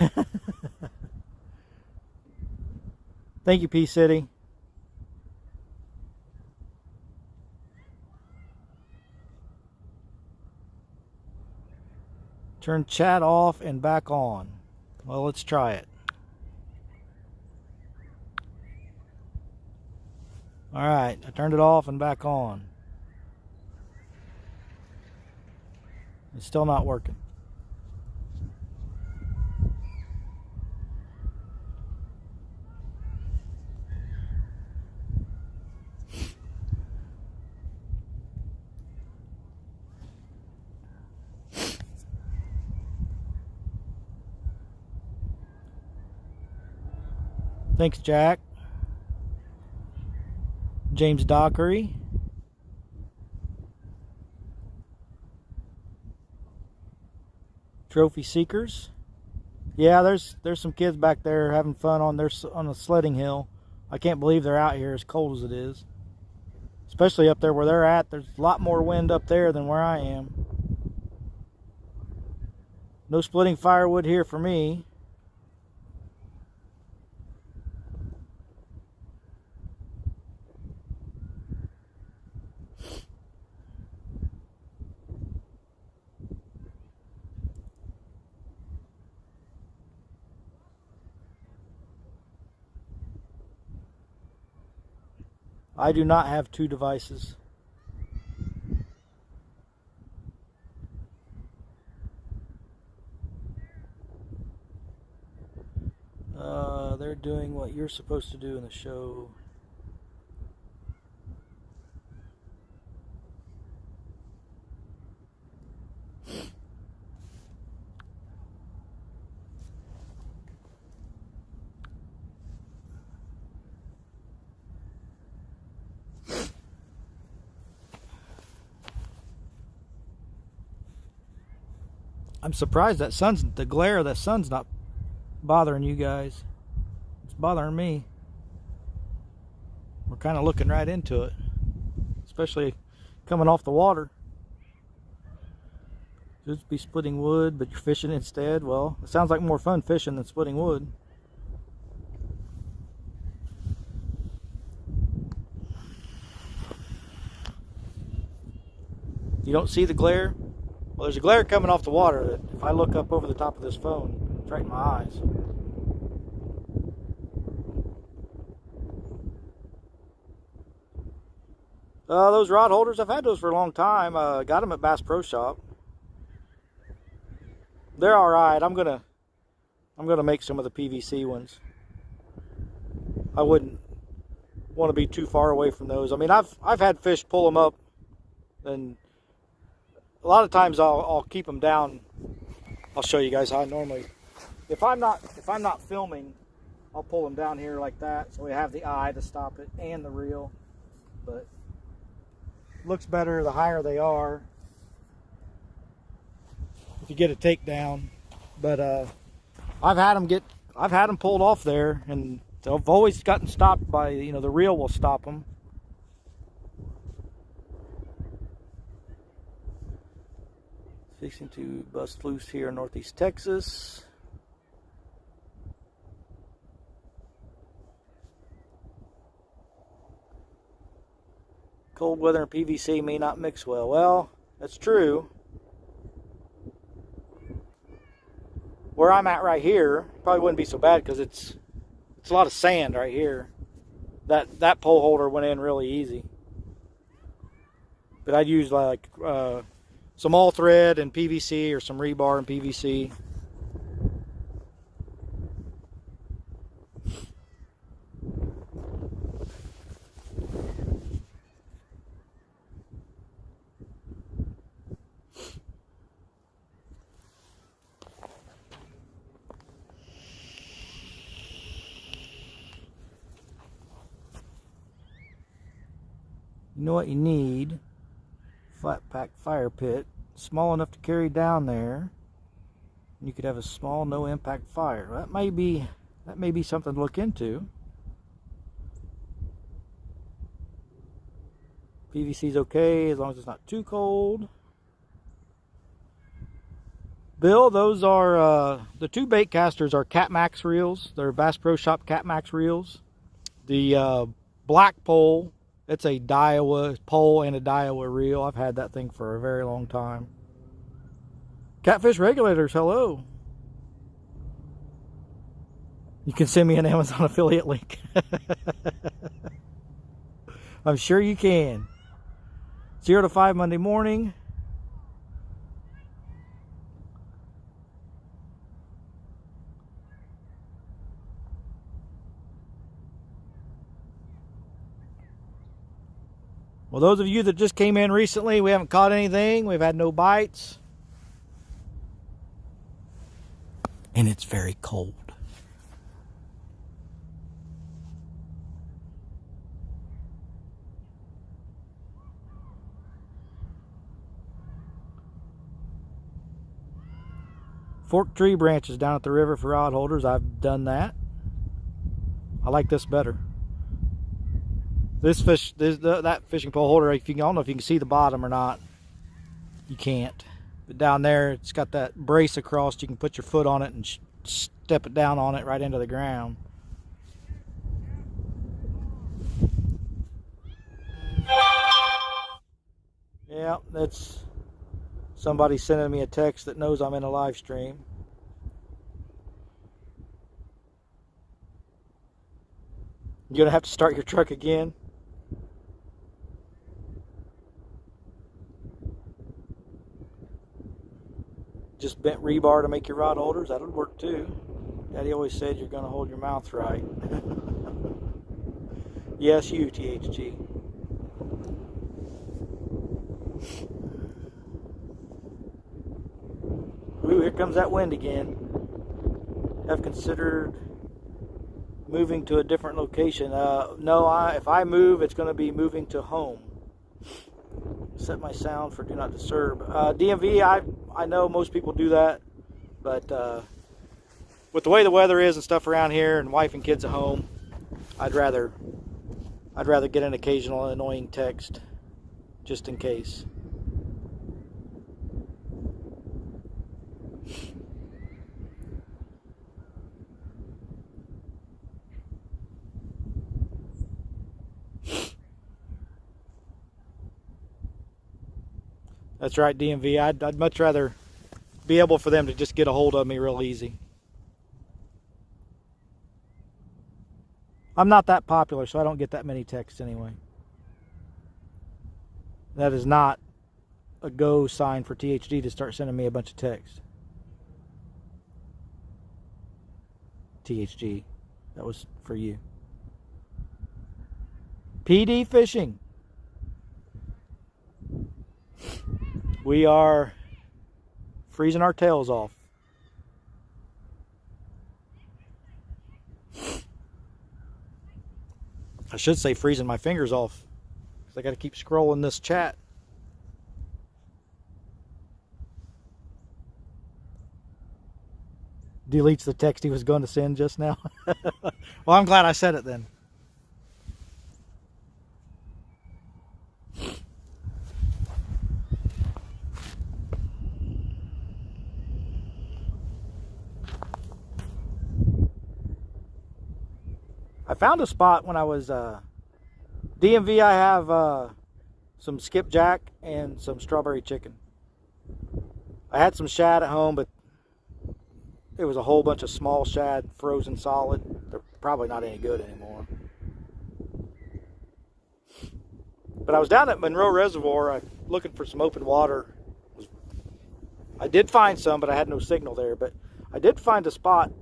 Thank you, P City. Turn chat off and back on. Well, let's try it. Alright, I turned it off and back on. It's still not working. Thanks, Jack. James Dockery. Trophy seekers. Yeah, there's some kids back there having fun on a sledding hill. I can't believe they're out here as cold as it is. Especially up there where they're at. There's a lot more wind up there than where I am. No splitting firewood here for me. I do not have two devices. They're doing what you're supposed to do in the show. I'm surprised that the glare of that sun's not bothering you guys. It's bothering me. We're kind of looking right into it, especially coming off the water. Should be splitting wood, but you're fishing instead. Well, it sounds like more fun fishing than splitting wood. You don't see the glare? Well, there's a glare coming off the water that if I look up over the top of this phone, it's right in my eyes. Those rod holders, I've had those for a long time. Got them at Bass Pro Shop. They're all right. I'm gonna make some of the PVC ones. I wouldn't want to be too far away from those. I mean, I've had fish pull them up, and a lot of times I'll keep them down. I'll show you guys how I normally, if I'm not filming, I'll pull them down here like that, so we have the eye to stop it and the reel. But it looks better the higher they are. if you get a takedown. But I've had them pulled off there, and I've always gotten stopped by, you know, the reel will stop them. Fixing to bust loose here in Northeast Texas. Cold weather and PVC may not mix well. Well, that's true. Where I'm at right here, probably wouldn't be so bad because it's a lot of sand right here. That pole holder went in really easy. But I'd use like some all thread and PVC, or some rebar and PVC. You know what you need? Flat pack fire pit, small enough to carry down there. You could have a small no impact fire. That may be something to look into. PVC's okay as long as it's not too cold. Bill, those are the two bait casters are Catmax reels. They're Bass Pro Shop Catmax reels. The black pole, it's a Daiwa pole and a Daiwa reel. I've had that thing for a very long time. Catfish regulators, hello. You can send me an Amazon affiliate link. I'm sure you can. 0 to 5 Monday morning. Well, those of you that just came in recently, we haven't caught anything. We've had no bites. And it's very cold. Forked tree branches down at the river for rod holders. I've done that. I like this better. This fish, that fishing pole holder, I don't know if you can see the bottom or not. You can't. But down there, it's got that brace across. You can put your foot on it and step it down on it right into the ground. Yeah, that's somebody sending me a text that knows I'm in a live stream. You're gonna have to start your truck again. Just bent rebar to make your rod holders, that would work too. Daddy always said you're gonna hold your mouth right. Yes, you, THG. Ooh, here comes that wind again. Have considered moving to a different location. No, if I move, it's going to be moving to home. Set my sound for do not disturb. DMV, I know most people do that, but with the way the weather is and stuff around here, and wife and kids at home, I'd rather get an occasional annoying text, just in case. That's right, DMV. I'd much rather be able for them to just get a hold of me real easy. I'm not that popular, so I don't get that many texts anyway. That is not a go sign for THD to start sending me a bunch of texts. THG, that was for you. PD Fishing. We are freezing our tails off. I should say freezing my fingers off, because I got to keep scrolling this chat. deletes the text he was going to send just now. Well, I'm glad I said it then. I found a spot when I was DMV. I have some skipjack and some strawberry chicken. I had some shad at home, but it was a whole bunch of small shad, frozen solid. They're probably not any good anymore. But I was down at Monroe Reservoir looking for some open water. I did find some, but I had no signal there. But I did find a spot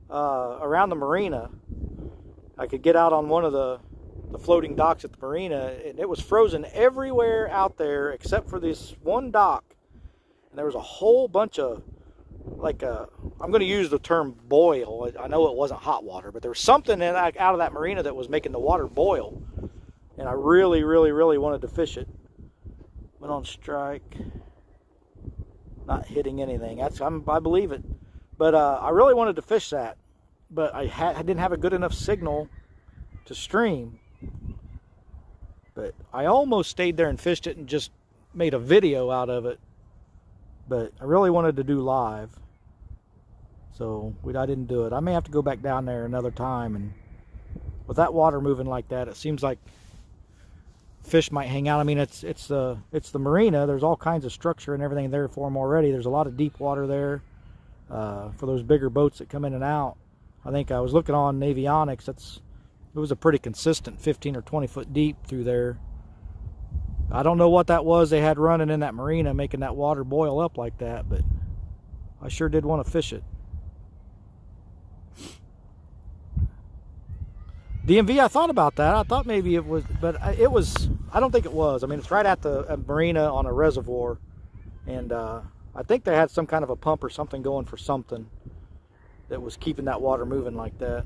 around the marina. I could get out on one of the floating docks at the marina, and it was frozen everywhere out there except for this one dock. And there was a whole bunch of, like, I'm going to use the term boil. I know it wasn't hot water, but there was something out of that marina that was making the water boil. And I really, really, really wanted to fish it. Went on strike. Not hitting anything. I believe it. But I really wanted to fish that. But I didn't have a good enough signal to stream. But I almost stayed there and fished it and just made a video out of it. But I really wanted to do live. So I didn't do it. I may have to go back down there another time. And with that water moving like that, it seems like fish might hang out. I mean, it's the marina. There's all kinds of structure and everything there for them already. There's a lot of deep water there for those bigger boats that come in and out. I think I was looking on Avionics. It was a pretty consistent 15 or 20 foot deep through there. I don't know what that was they had running in that marina making that water boil up like that, but I sure did want to fish it. DMV, I thought about that. I thought maybe it was, but I don't think it was. I mean, it's right at the marina on a reservoir, and I think they had some kind of a pump or something going for something that was keeping that water moving like that.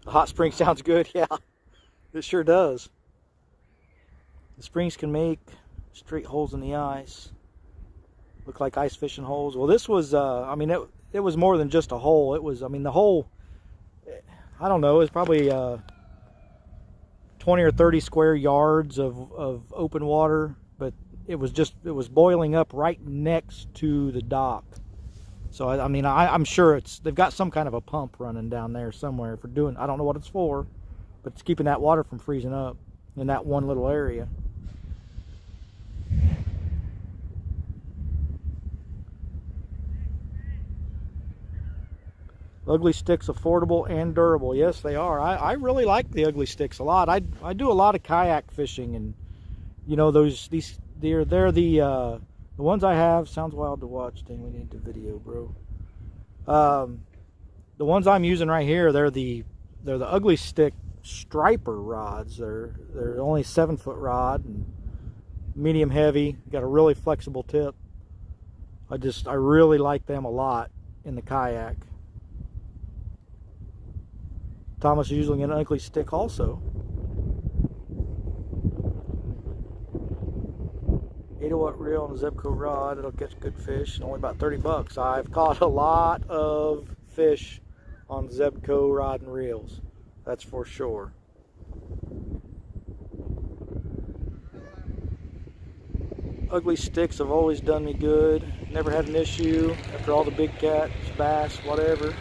A hot spring sounds good. Yeah, it sure does. The springs can make straight holes in the ice. Look like ice fishing holes. Well, this was, I mean, it was more than just a hole. It was, I mean, the hole, I don't know, it was probably 20 or 30 square yards of open water, but it was boiling up right next to the dock. So I mean, I'm sure they've got some kind of a pump running down there somewhere for doing, I don't know what it's for, but it's keeping that water from freezing up in that one little area. Ugly sticks, affordable and durable. Yes, they are. I really like the ugly sticks a lot. I do a lot of kayak fishing, and you know they're the ones I have. Sounds wild to watch. Dang, we need the video, bro. The ones I'm using right here, they're the ugly stick striper rods. They're only 7-foot rod and medium heavy. Got a really flexible tip. I really like them a lot in the kayak. Thomas is using an ugly stick also. 8-watt reel and a Zebco rod. It'll catch good fish. Only about 30 bucks. I've caught a lot of fish on Zebco rod and reels. That's for sure. Ugly sticks have always done me good. Never had an issue after all the big cats, bass, whatever.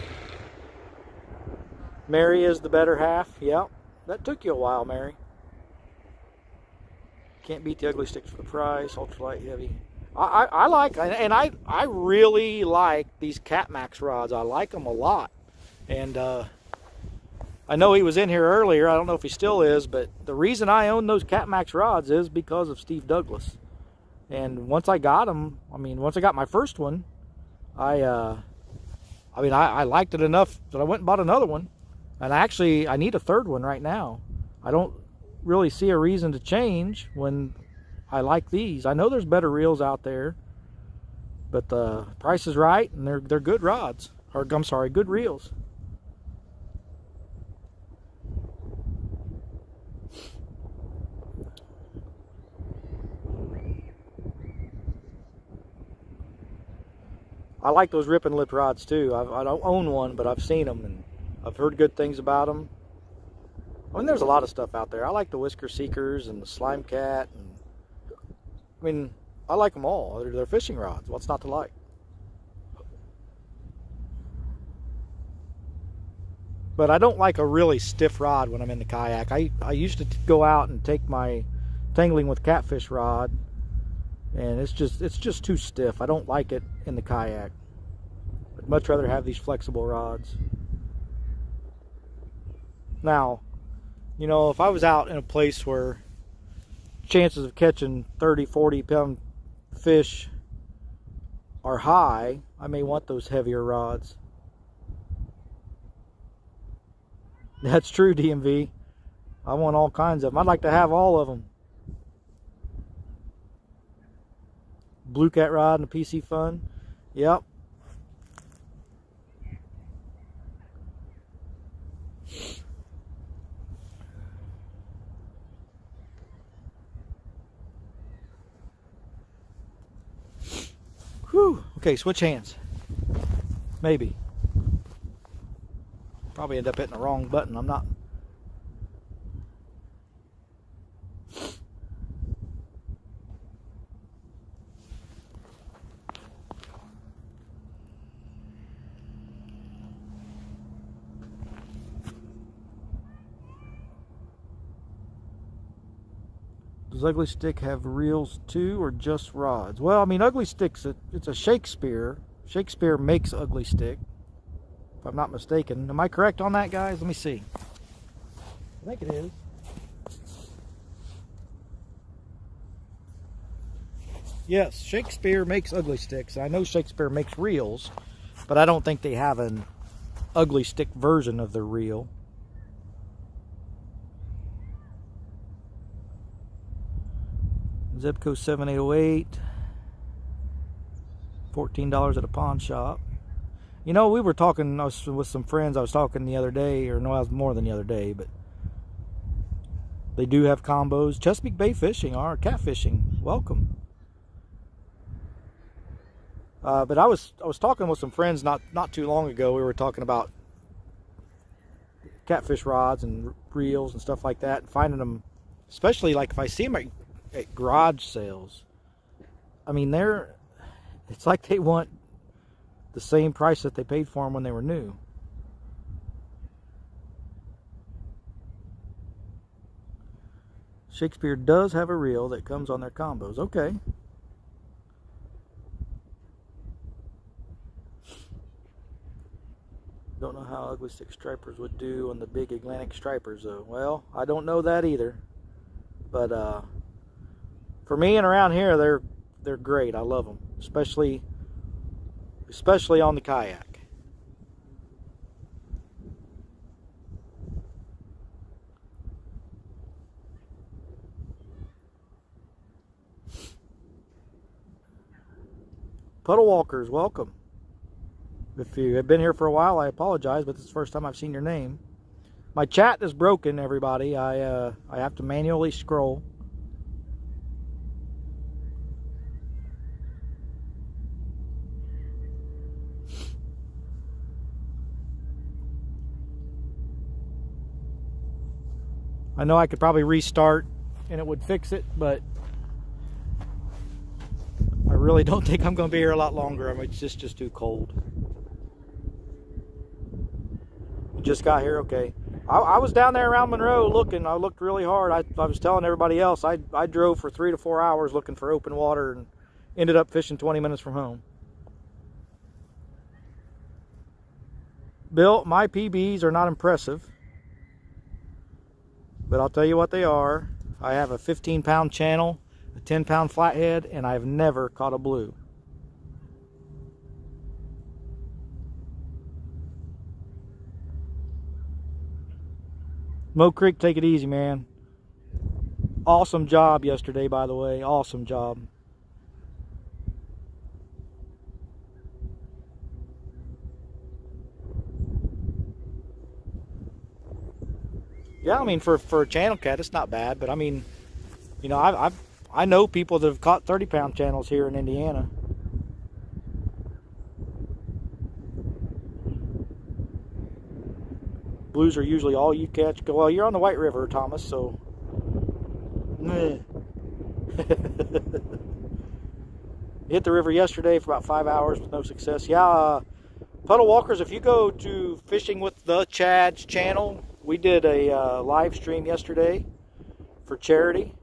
Mary is the better half. Yep. That took you a while, Mary. Can't beat the ugly sticks for the price. Ultralight, heavy. I really like these Catfishing rods. I like them a lot. And I know he was in here earlier. I don't know if he still is, but the reason I own those Catfishing rods is because of Steve Douglas. And once I got them, once I got my first one, I liked it enough that I went and bought another one. And I need a third one right now. I don't really see a reason to change when I like these. I know there's better reels out there, but the price is right, and they're good rods. Or I'm sorry, good reels. I like those ripping lip rods too. I don't own one, but I've seen them and I've heard good things about them. I mean, there's a lot of stuff out there. I like the Whisker Seekers and the Slime Cat. And, I mean, I like them all. They're fishing rods. What's not to like? But I don't like a really stiff rod when I'm in the kayak. I used to go out and take my tangling with catfish rod, and it's just too stiff. I don't like it in the kayak. I'd much rather have these flexible rods. Now, you know, if I was out in a place where chances of catching 30, 40 pound fish are high, I may want those heavier rods. That's true, DMV. I want all kinds of them. I'd like to have all of them. Blue Cat rod and a PC Fun. Yep. Whew. Okay, switch hands. Maybe. Probably end up hitting the wrong button. I'm not. Does Ugly Stick have reels too, or just rods? Well, I mean, Ugly Stick's it's a Shakespeare. Shakespeare makes Ugly Stick, if I'm not mistaken. Am I correct on that, guys? Let me see. I think it is. Yes, Shakespeare makes Ugly Sticks. I know Shakespeare makes reels, but I don't think they have an Ugly Stick version of their reel. Zip code 7808. $14 at a pawn shop. You know, we were talking with some friends. I was talking the other day, or no, it was more than the other day, but they do have combos. Chesapeake Bay Fishing, our catfishing. Welcome. But I was talking with some friends not too long ago. We were talking about catfish rods and reels and stuff like that, and finding them, especially like if I see them at garage sales. I mean, it's like they want the same price that they paid for them when they were new. Shakespeare does have a reel that comes on their combos. Okay. Don't know how Ugly Stick stripers would do on the big Atlantic stripers though. Well, I don't know that either. But for me and around here, they're great. I love them, especially on the kayak. Puddle Walkers, welcome. If you have been here for a while, I apologize, but this is the first time I've seen your name. My chat is broken, everybody. I have to manually scroll. I know I could probably restart and it would fix it, but I really don't think I'm going to be here a lot longer. I mean, it's just too cold. You just got here? Okay. I was down there around Monroe looking. I looked really hard. I was telling everybody else, I drove for 3 to 4 hours looking for open water and ended up fishing 20 minutes from home. Bill, my PBs are not impressive, but I'll tell you what they are. I have a 15-pound channel, a 10-pound flathead, and I've never caught a blue. Mo Creek, take it easy, man. Awesome job yesterday, by the way. Awesome job. Yeah, I mean, for a channel cat, it's not bad. But I mean, you know, I know people that have caught 30-pound channels here in Indiana. blues are usually all you catch. Well, you're on the White River, Thomas, so... Hit the river yesterday for about 5 hours with no success. Yeah, puddle walkers, if you go to Fishing with the Chad's channel, we did a live stream yesterday for charity.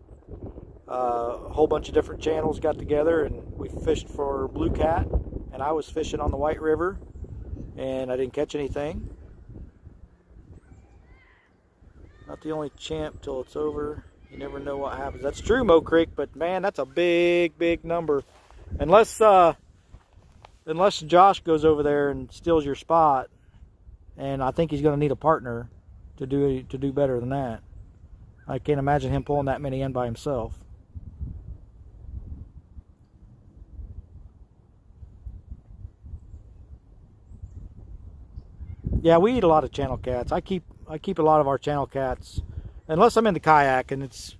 A whole bunch of different channels got together and we fished for blue cat, and I was fishing on the White River and I didn't catch anything. Not the only champ till it's over. You never know what happens. That's true, Mo Creek, but man, that's a big number. Unless Josh goes over there and steals your spot, and I think he's going to need a partner to do better than that. I can't imagine him pulling that many in by himself. Yeah, we eat a lot of channel cats. I keep a lot of our channel cats, unless I'm in the kayak, and it's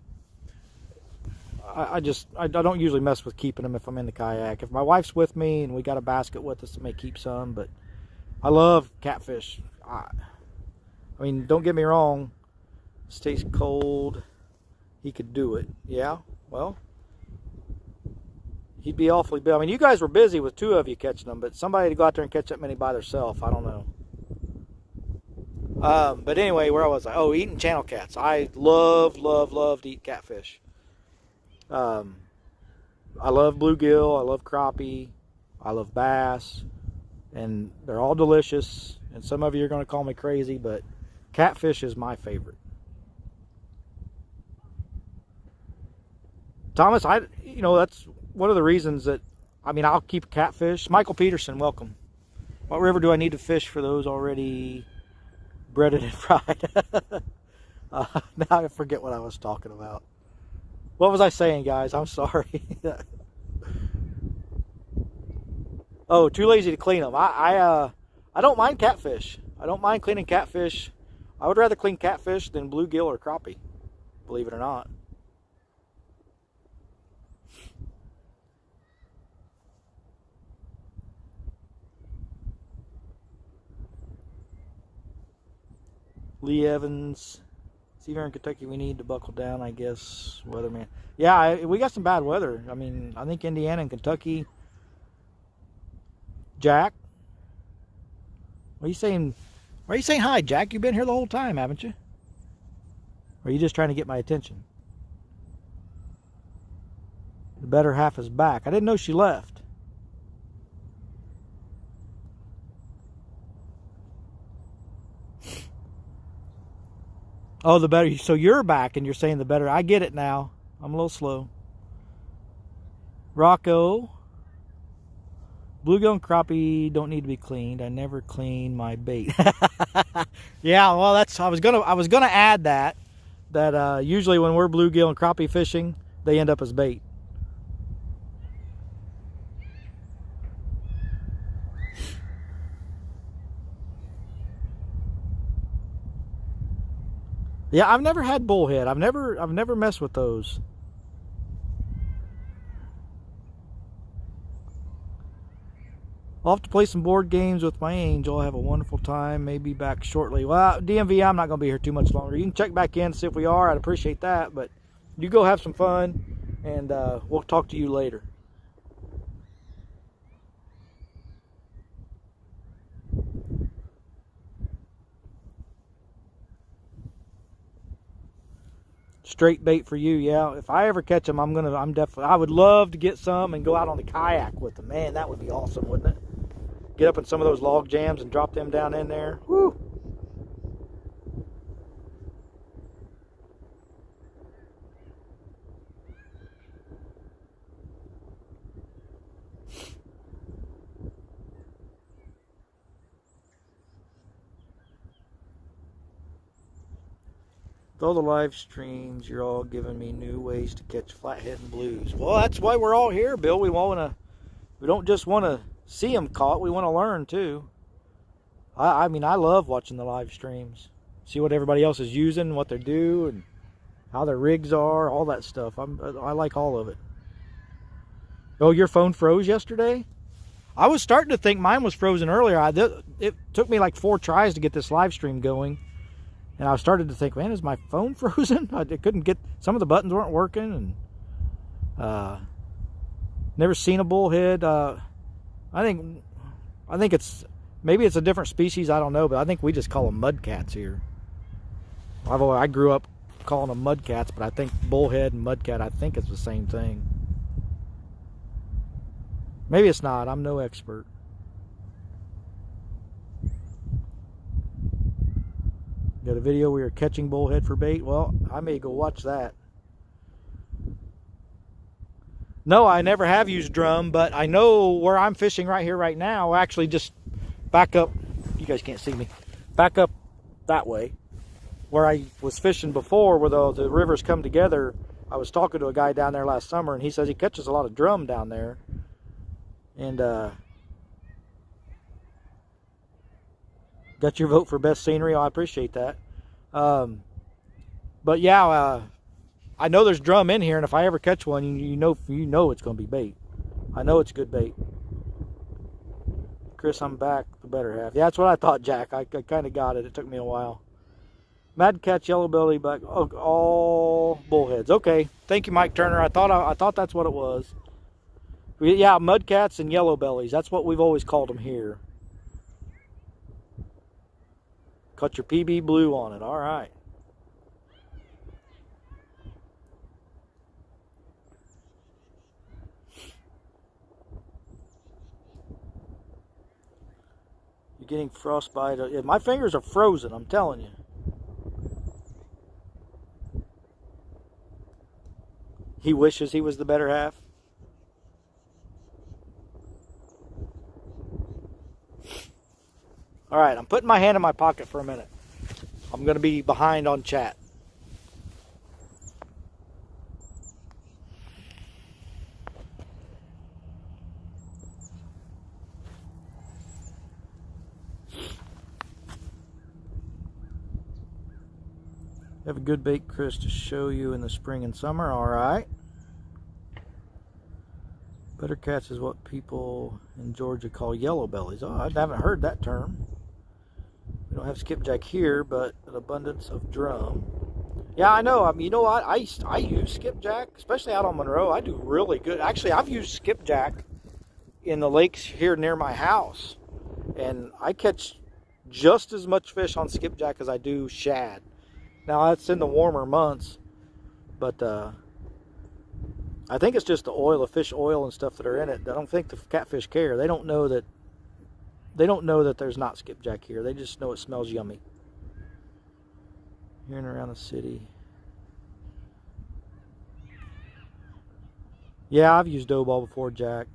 I don't usually mess with keeping them if I'm in the kayak. If my wife's with me and we got a basket with us, I may keep some, but I love catfish. I mean, don't get me wrong, stays cold, he could do it. Yeah, well, he'd be awfully big. I mean, you guys were busy with 2 of you catching them, but somebody to go out there and catch that many by themselves, I don't know. But anyway, where was I? Oh, eating channel cats. I love to eat catfish. I love bluegill, I love crappie, I love bass, and they're all delicious. And some of you are going to call me crazy, but catfish is my favorite. Thomas, that's one of the reasons that, I'll keep catfish. Michael Peterson, welcome. What river do I need to fish for those already breaded and fried? Now I forget what I was talking about. What was I saying, guys? I'm sorry. Oh, too lazy to clean them. I don't mind catfish. I don't mind cleaning catfish. I would rather clean catfish than bluegill or crappie, believe it or not. Lee Evans. See, here in Kentucky, we need to buckle down, I guess, weatherman. Yeah, we got some bad weather. I think Indiana and Kentucky. Jack, why are you saying hi, Jack? You've been here the whole time, haven't you? Or are you just trying to get my attention? The better half is back. I didn't know she left. Oh, the better. So you're back and you're saying the better. I get it now. I'm a little slow. Rocco. Bluegill and crappie don't need to be cleaned. I never clean my bait. Yeah, well, I was gonna add that usually when we're bluegill and crappie fishing, they end up as bait. Yeah, I've never had bullhead. I've never messed with those. I'll have to play some board games with my angel. I'll have a wonderful time. Maybe back shortly. Well, DMV, I'm not going to be here too much longer. You can check back in, see if we are. I'd appreciate that. But you go have some fun, and we'll talk to you later. Straight bait for you, yeah. If I ever catch them, I would love to get some and go out on the kayak with them. Man, that would be awesome, wouldn't it? Get up in some of those log jams and drop them down in there. Woo! With all the live streams, you're all giving me new ways to catch flathead and blues. Well, that's why we're all here, Bill. We don't just want to see them caught. We want to learn too. I love watching the live streams. See what everybody else is using, what they do, and how their rigs are, all that stuff. I like all of it. Oh, your phone froze yesterday? I was starting to think mine was frozen earlier. It took me like 4 tries to get this live stream going. And I started to think, man, is my phone frozen? I couldn't get, some of the buttons weren't working, and never seen a bullhead. I think it's, maybe it's a different species, I don't know, but I think we just call them mudcats here. I grew up calling them mudcats, but I think bullhead and mudcat, I think it's the same thing. Maybe it's not, I'm no expert. Got a video where you're catching bullhead for bait. Well, I may go watch that. No, I never have used drum, but I know where I'm fishing right here, right now. Actually, just back up. You guys can't see me. Back up that way. Where I was fishing before, where the rivers come together. I was talking to a guy down there last summer, and he says he catches a lot of drum down there. And got your vote for best scenery. Oh, I appreciate that. But yeah, I know there's drum in here, and if I ever catch one, you know it's going to be bait. I know it's good bait. Chris, I'm back. The better half. Yeah, that's what I thought, Jack. I kind of got it. It took me a while. Mad catch, yellow belly, back. Oh, all bullheads. Okay, thank you, Mike Turner. I thought that's what it was. Yeah, mudcats and yellow bellies. That's what we've always called them here. Cut your PB blue on it. All right. You're getting frostbite. Yeah, my fingers are frozen, I'm telling you. He wishes he was the better half. All right, I'm putting my hand in my pocket for a minute. I'm going to be behind on chat. Have a good bait, Chris, to show you in the spring and summer. All right. Buttercats is what people in Georgia call yellow bellies. Oh, I haven't heard that term. We don't have skipjack here, but an abundance of drum. Yeah, I know. I mean, you know what? I use skipjack, especially out on Monroe. I do really good. Actually, I've used skipjack in the lakes here near my house, and I catch just as much fish on skipjack as I do shad. Now, that's in the warmer months, but I think it's just the oil, the fish oil and stuff that are in it. I don't think the catfish care. They don't know that there's not skipjack here. They just know it smells yummy. Here and around the city. Yeah, I've used dough ball before, Jack.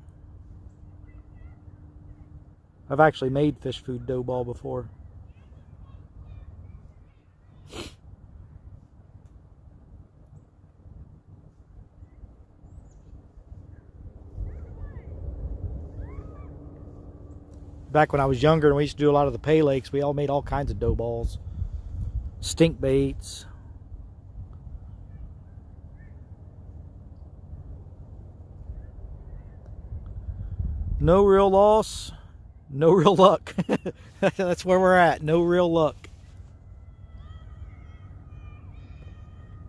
I've actually made fish food dough ball before. Back when I was younger and we used to do a lot of the pay lakes, we all made all kinds of dough balls. Stink baits. No real loss, no real luck. That's where we're at, no real luck.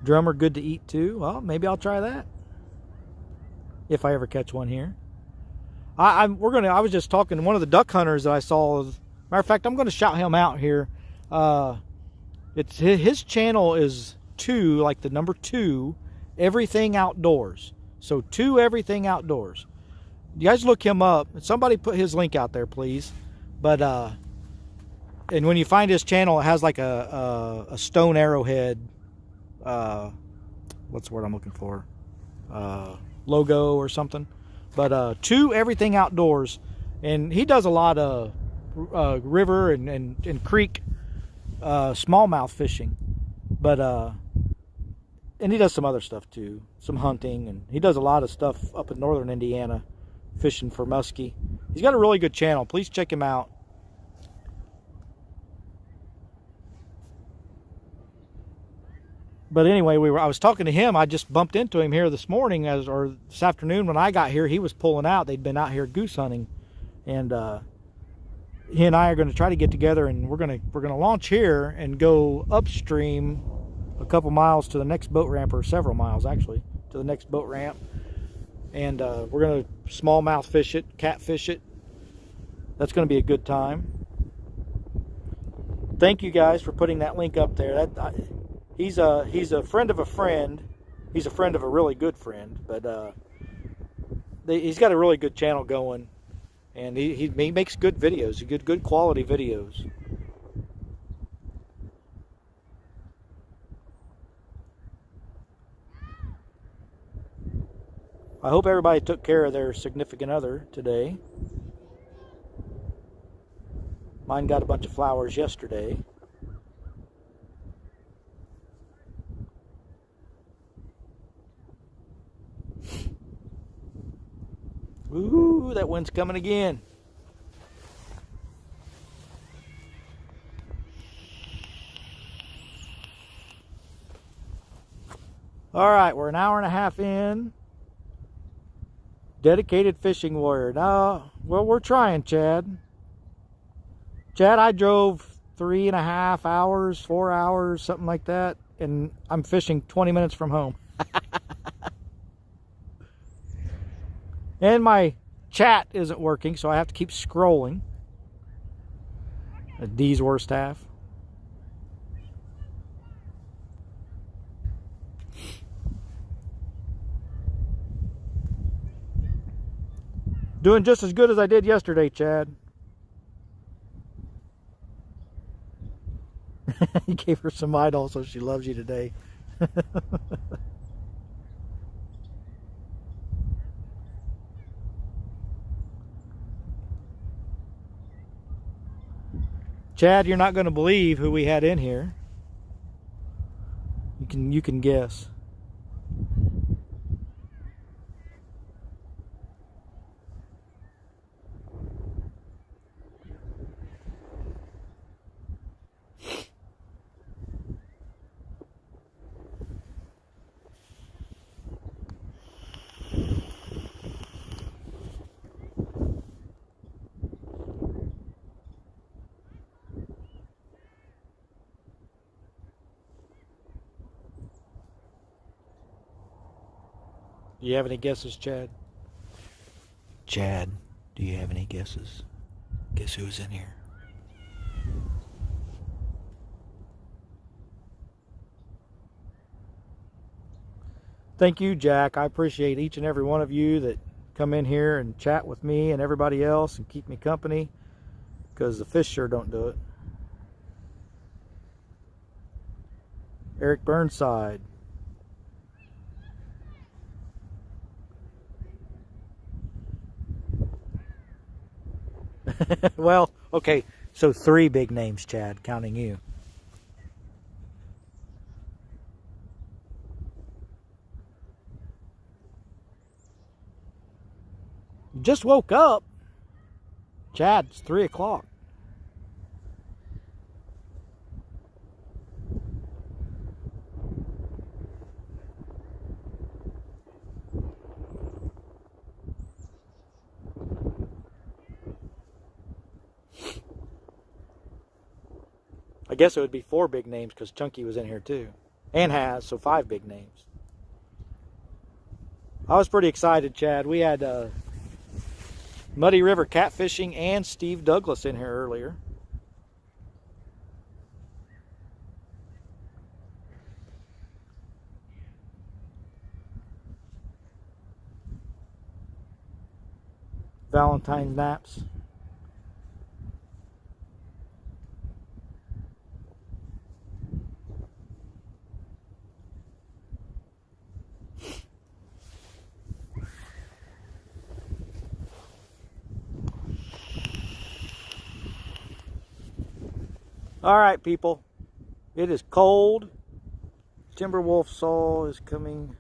Drum are good to eat too. Well, maybe I'll try that. If I ever catch one here. I was just talking to one of the duck hunters that I saw. Matter of fact, I'm going to shout him out here. It's his channel is 2, like the number 2, Everything Outdoors. So 2 Everything Outdoors. You guys look him up. Somebody put his link out there, please. But and when you find his channel, it has like a stone arrowhead. What's the word I'm looking for? Logo or something. But 2 Everything Outdoors, and he does a lot of river and creek smallmouth fishing, but and he does some other stuff too, some hunting, and he does a lot of stuff up in northern Indiana, fishing for muskie. He's got a really good channel. Please check him out. But anyway, I was talking to him. I just bumped into him here this morning, or this afternoon when I got here. He was pulling out. They'd been out here goose hunting, and he and I are going to try to get together, and we're going to launch here and go upstream a couple miles to the next boat ramp, or several miles actually, to the next boat ramp. And we're going to smallmouth fish it, catfish it. That's going to be a good time. Thank you guys for putting that link up there. He's a friend of a friend. He's a friend of a really good friend, but he's got a really good channel going, and he makes good videos, good quality videos. I hope everybody took care of their significant other today. Mine got a bunch of flowers yesterday. Ooh, that wind's coming again. All right, we're an hour and a half in. Dedicated fishing warrior. Now, well, we're trying, Chad. Chad, I drove 3.5 hours, 4 hours, something like that, and I'm fishing 20 minutes from home. And my chat isn't working, so I have to keep scrolling. D's worst half. Doing just as good as I did yesterday, Chad. You gave her some idol, so she loves you today. Chad, you're not going to believe who we had in here. You can guess. Do you have any guesses, Chad? Chad, do you have any guesses? Guess who's in here? Thank you, Jack. I appreciate each and every one of you that come in here and chat with me and everybody else and keep me company, because the fish sure don't do it. Eric Burnside. Well, okay, so 3 big names, Chad, counting you. You just woke up. Chad, it's 3 o'clock. I guess it would be 4 big names because Chunky was in here too. And has, so 5 big names. I was pretty excited, Chad. We had Muddy River Catfishing and Steve Douglas in here earlier. Valentine's naps. All right, people. It is cold. Timberwolf Saw is coming.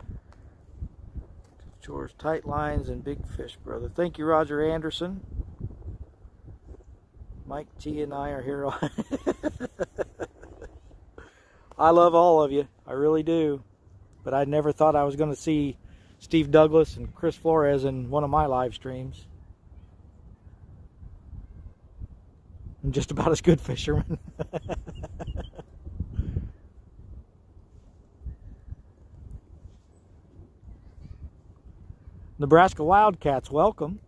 Shores, tight lines, and big fish, brother. Thank you, Roger Anderson. Mike T and I are here. I love all of you. I really do. But I never thought I was going to see Steve Douglas and Chris Flores in one of my live streams. I'm just about as good fisherman. Nebraska Wildcats, welcome.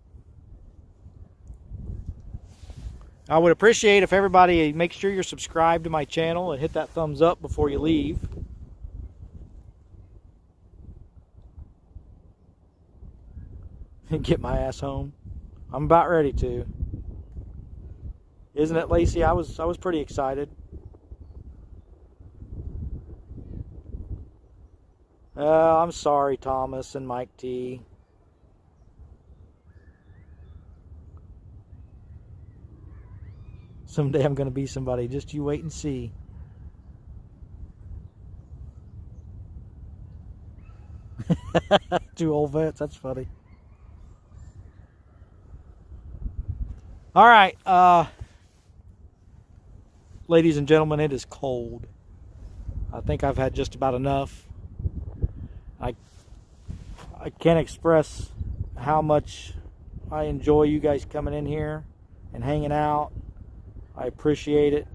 I would appreciate if everybody make sure you're subscribed to my channel and hit that thumbs up before you leave. And get my ass home. I'm about ready to. Isn't it, Lacey? I was pretty excited. I'm sorry, Thomas and Mike T. Someday I'm going to be somebody. Just you wait and see. Two old vets. That's funny. All right. Ladies and gentlemen, it is cold. I think I've had just about enough. I can't express how much I enjoy you guys coming in here and hanging out. I appreciate it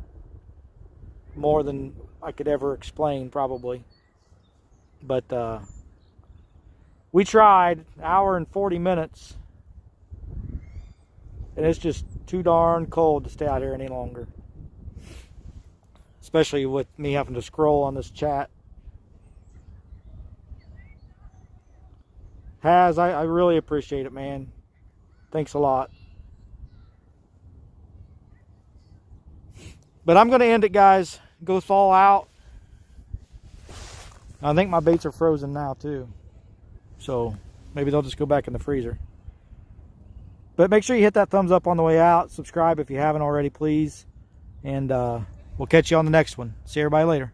more than I could ever explain, probably. But we tried, an hour and 40 minutes, and it's just too darn cold to stay out here any longer. Especially with me having to scroll on this chat. I really appreciate it, man. Thanks a lot. But I'm going to end it, guys. Go thaw out. I think my baits are frozen now, too. So maybe they'll just go back in the freezer. But make sure you hit that thumbs up on the way out. Subscribe if you haven't already, please. And we'll catch you on the next one. See everybody later.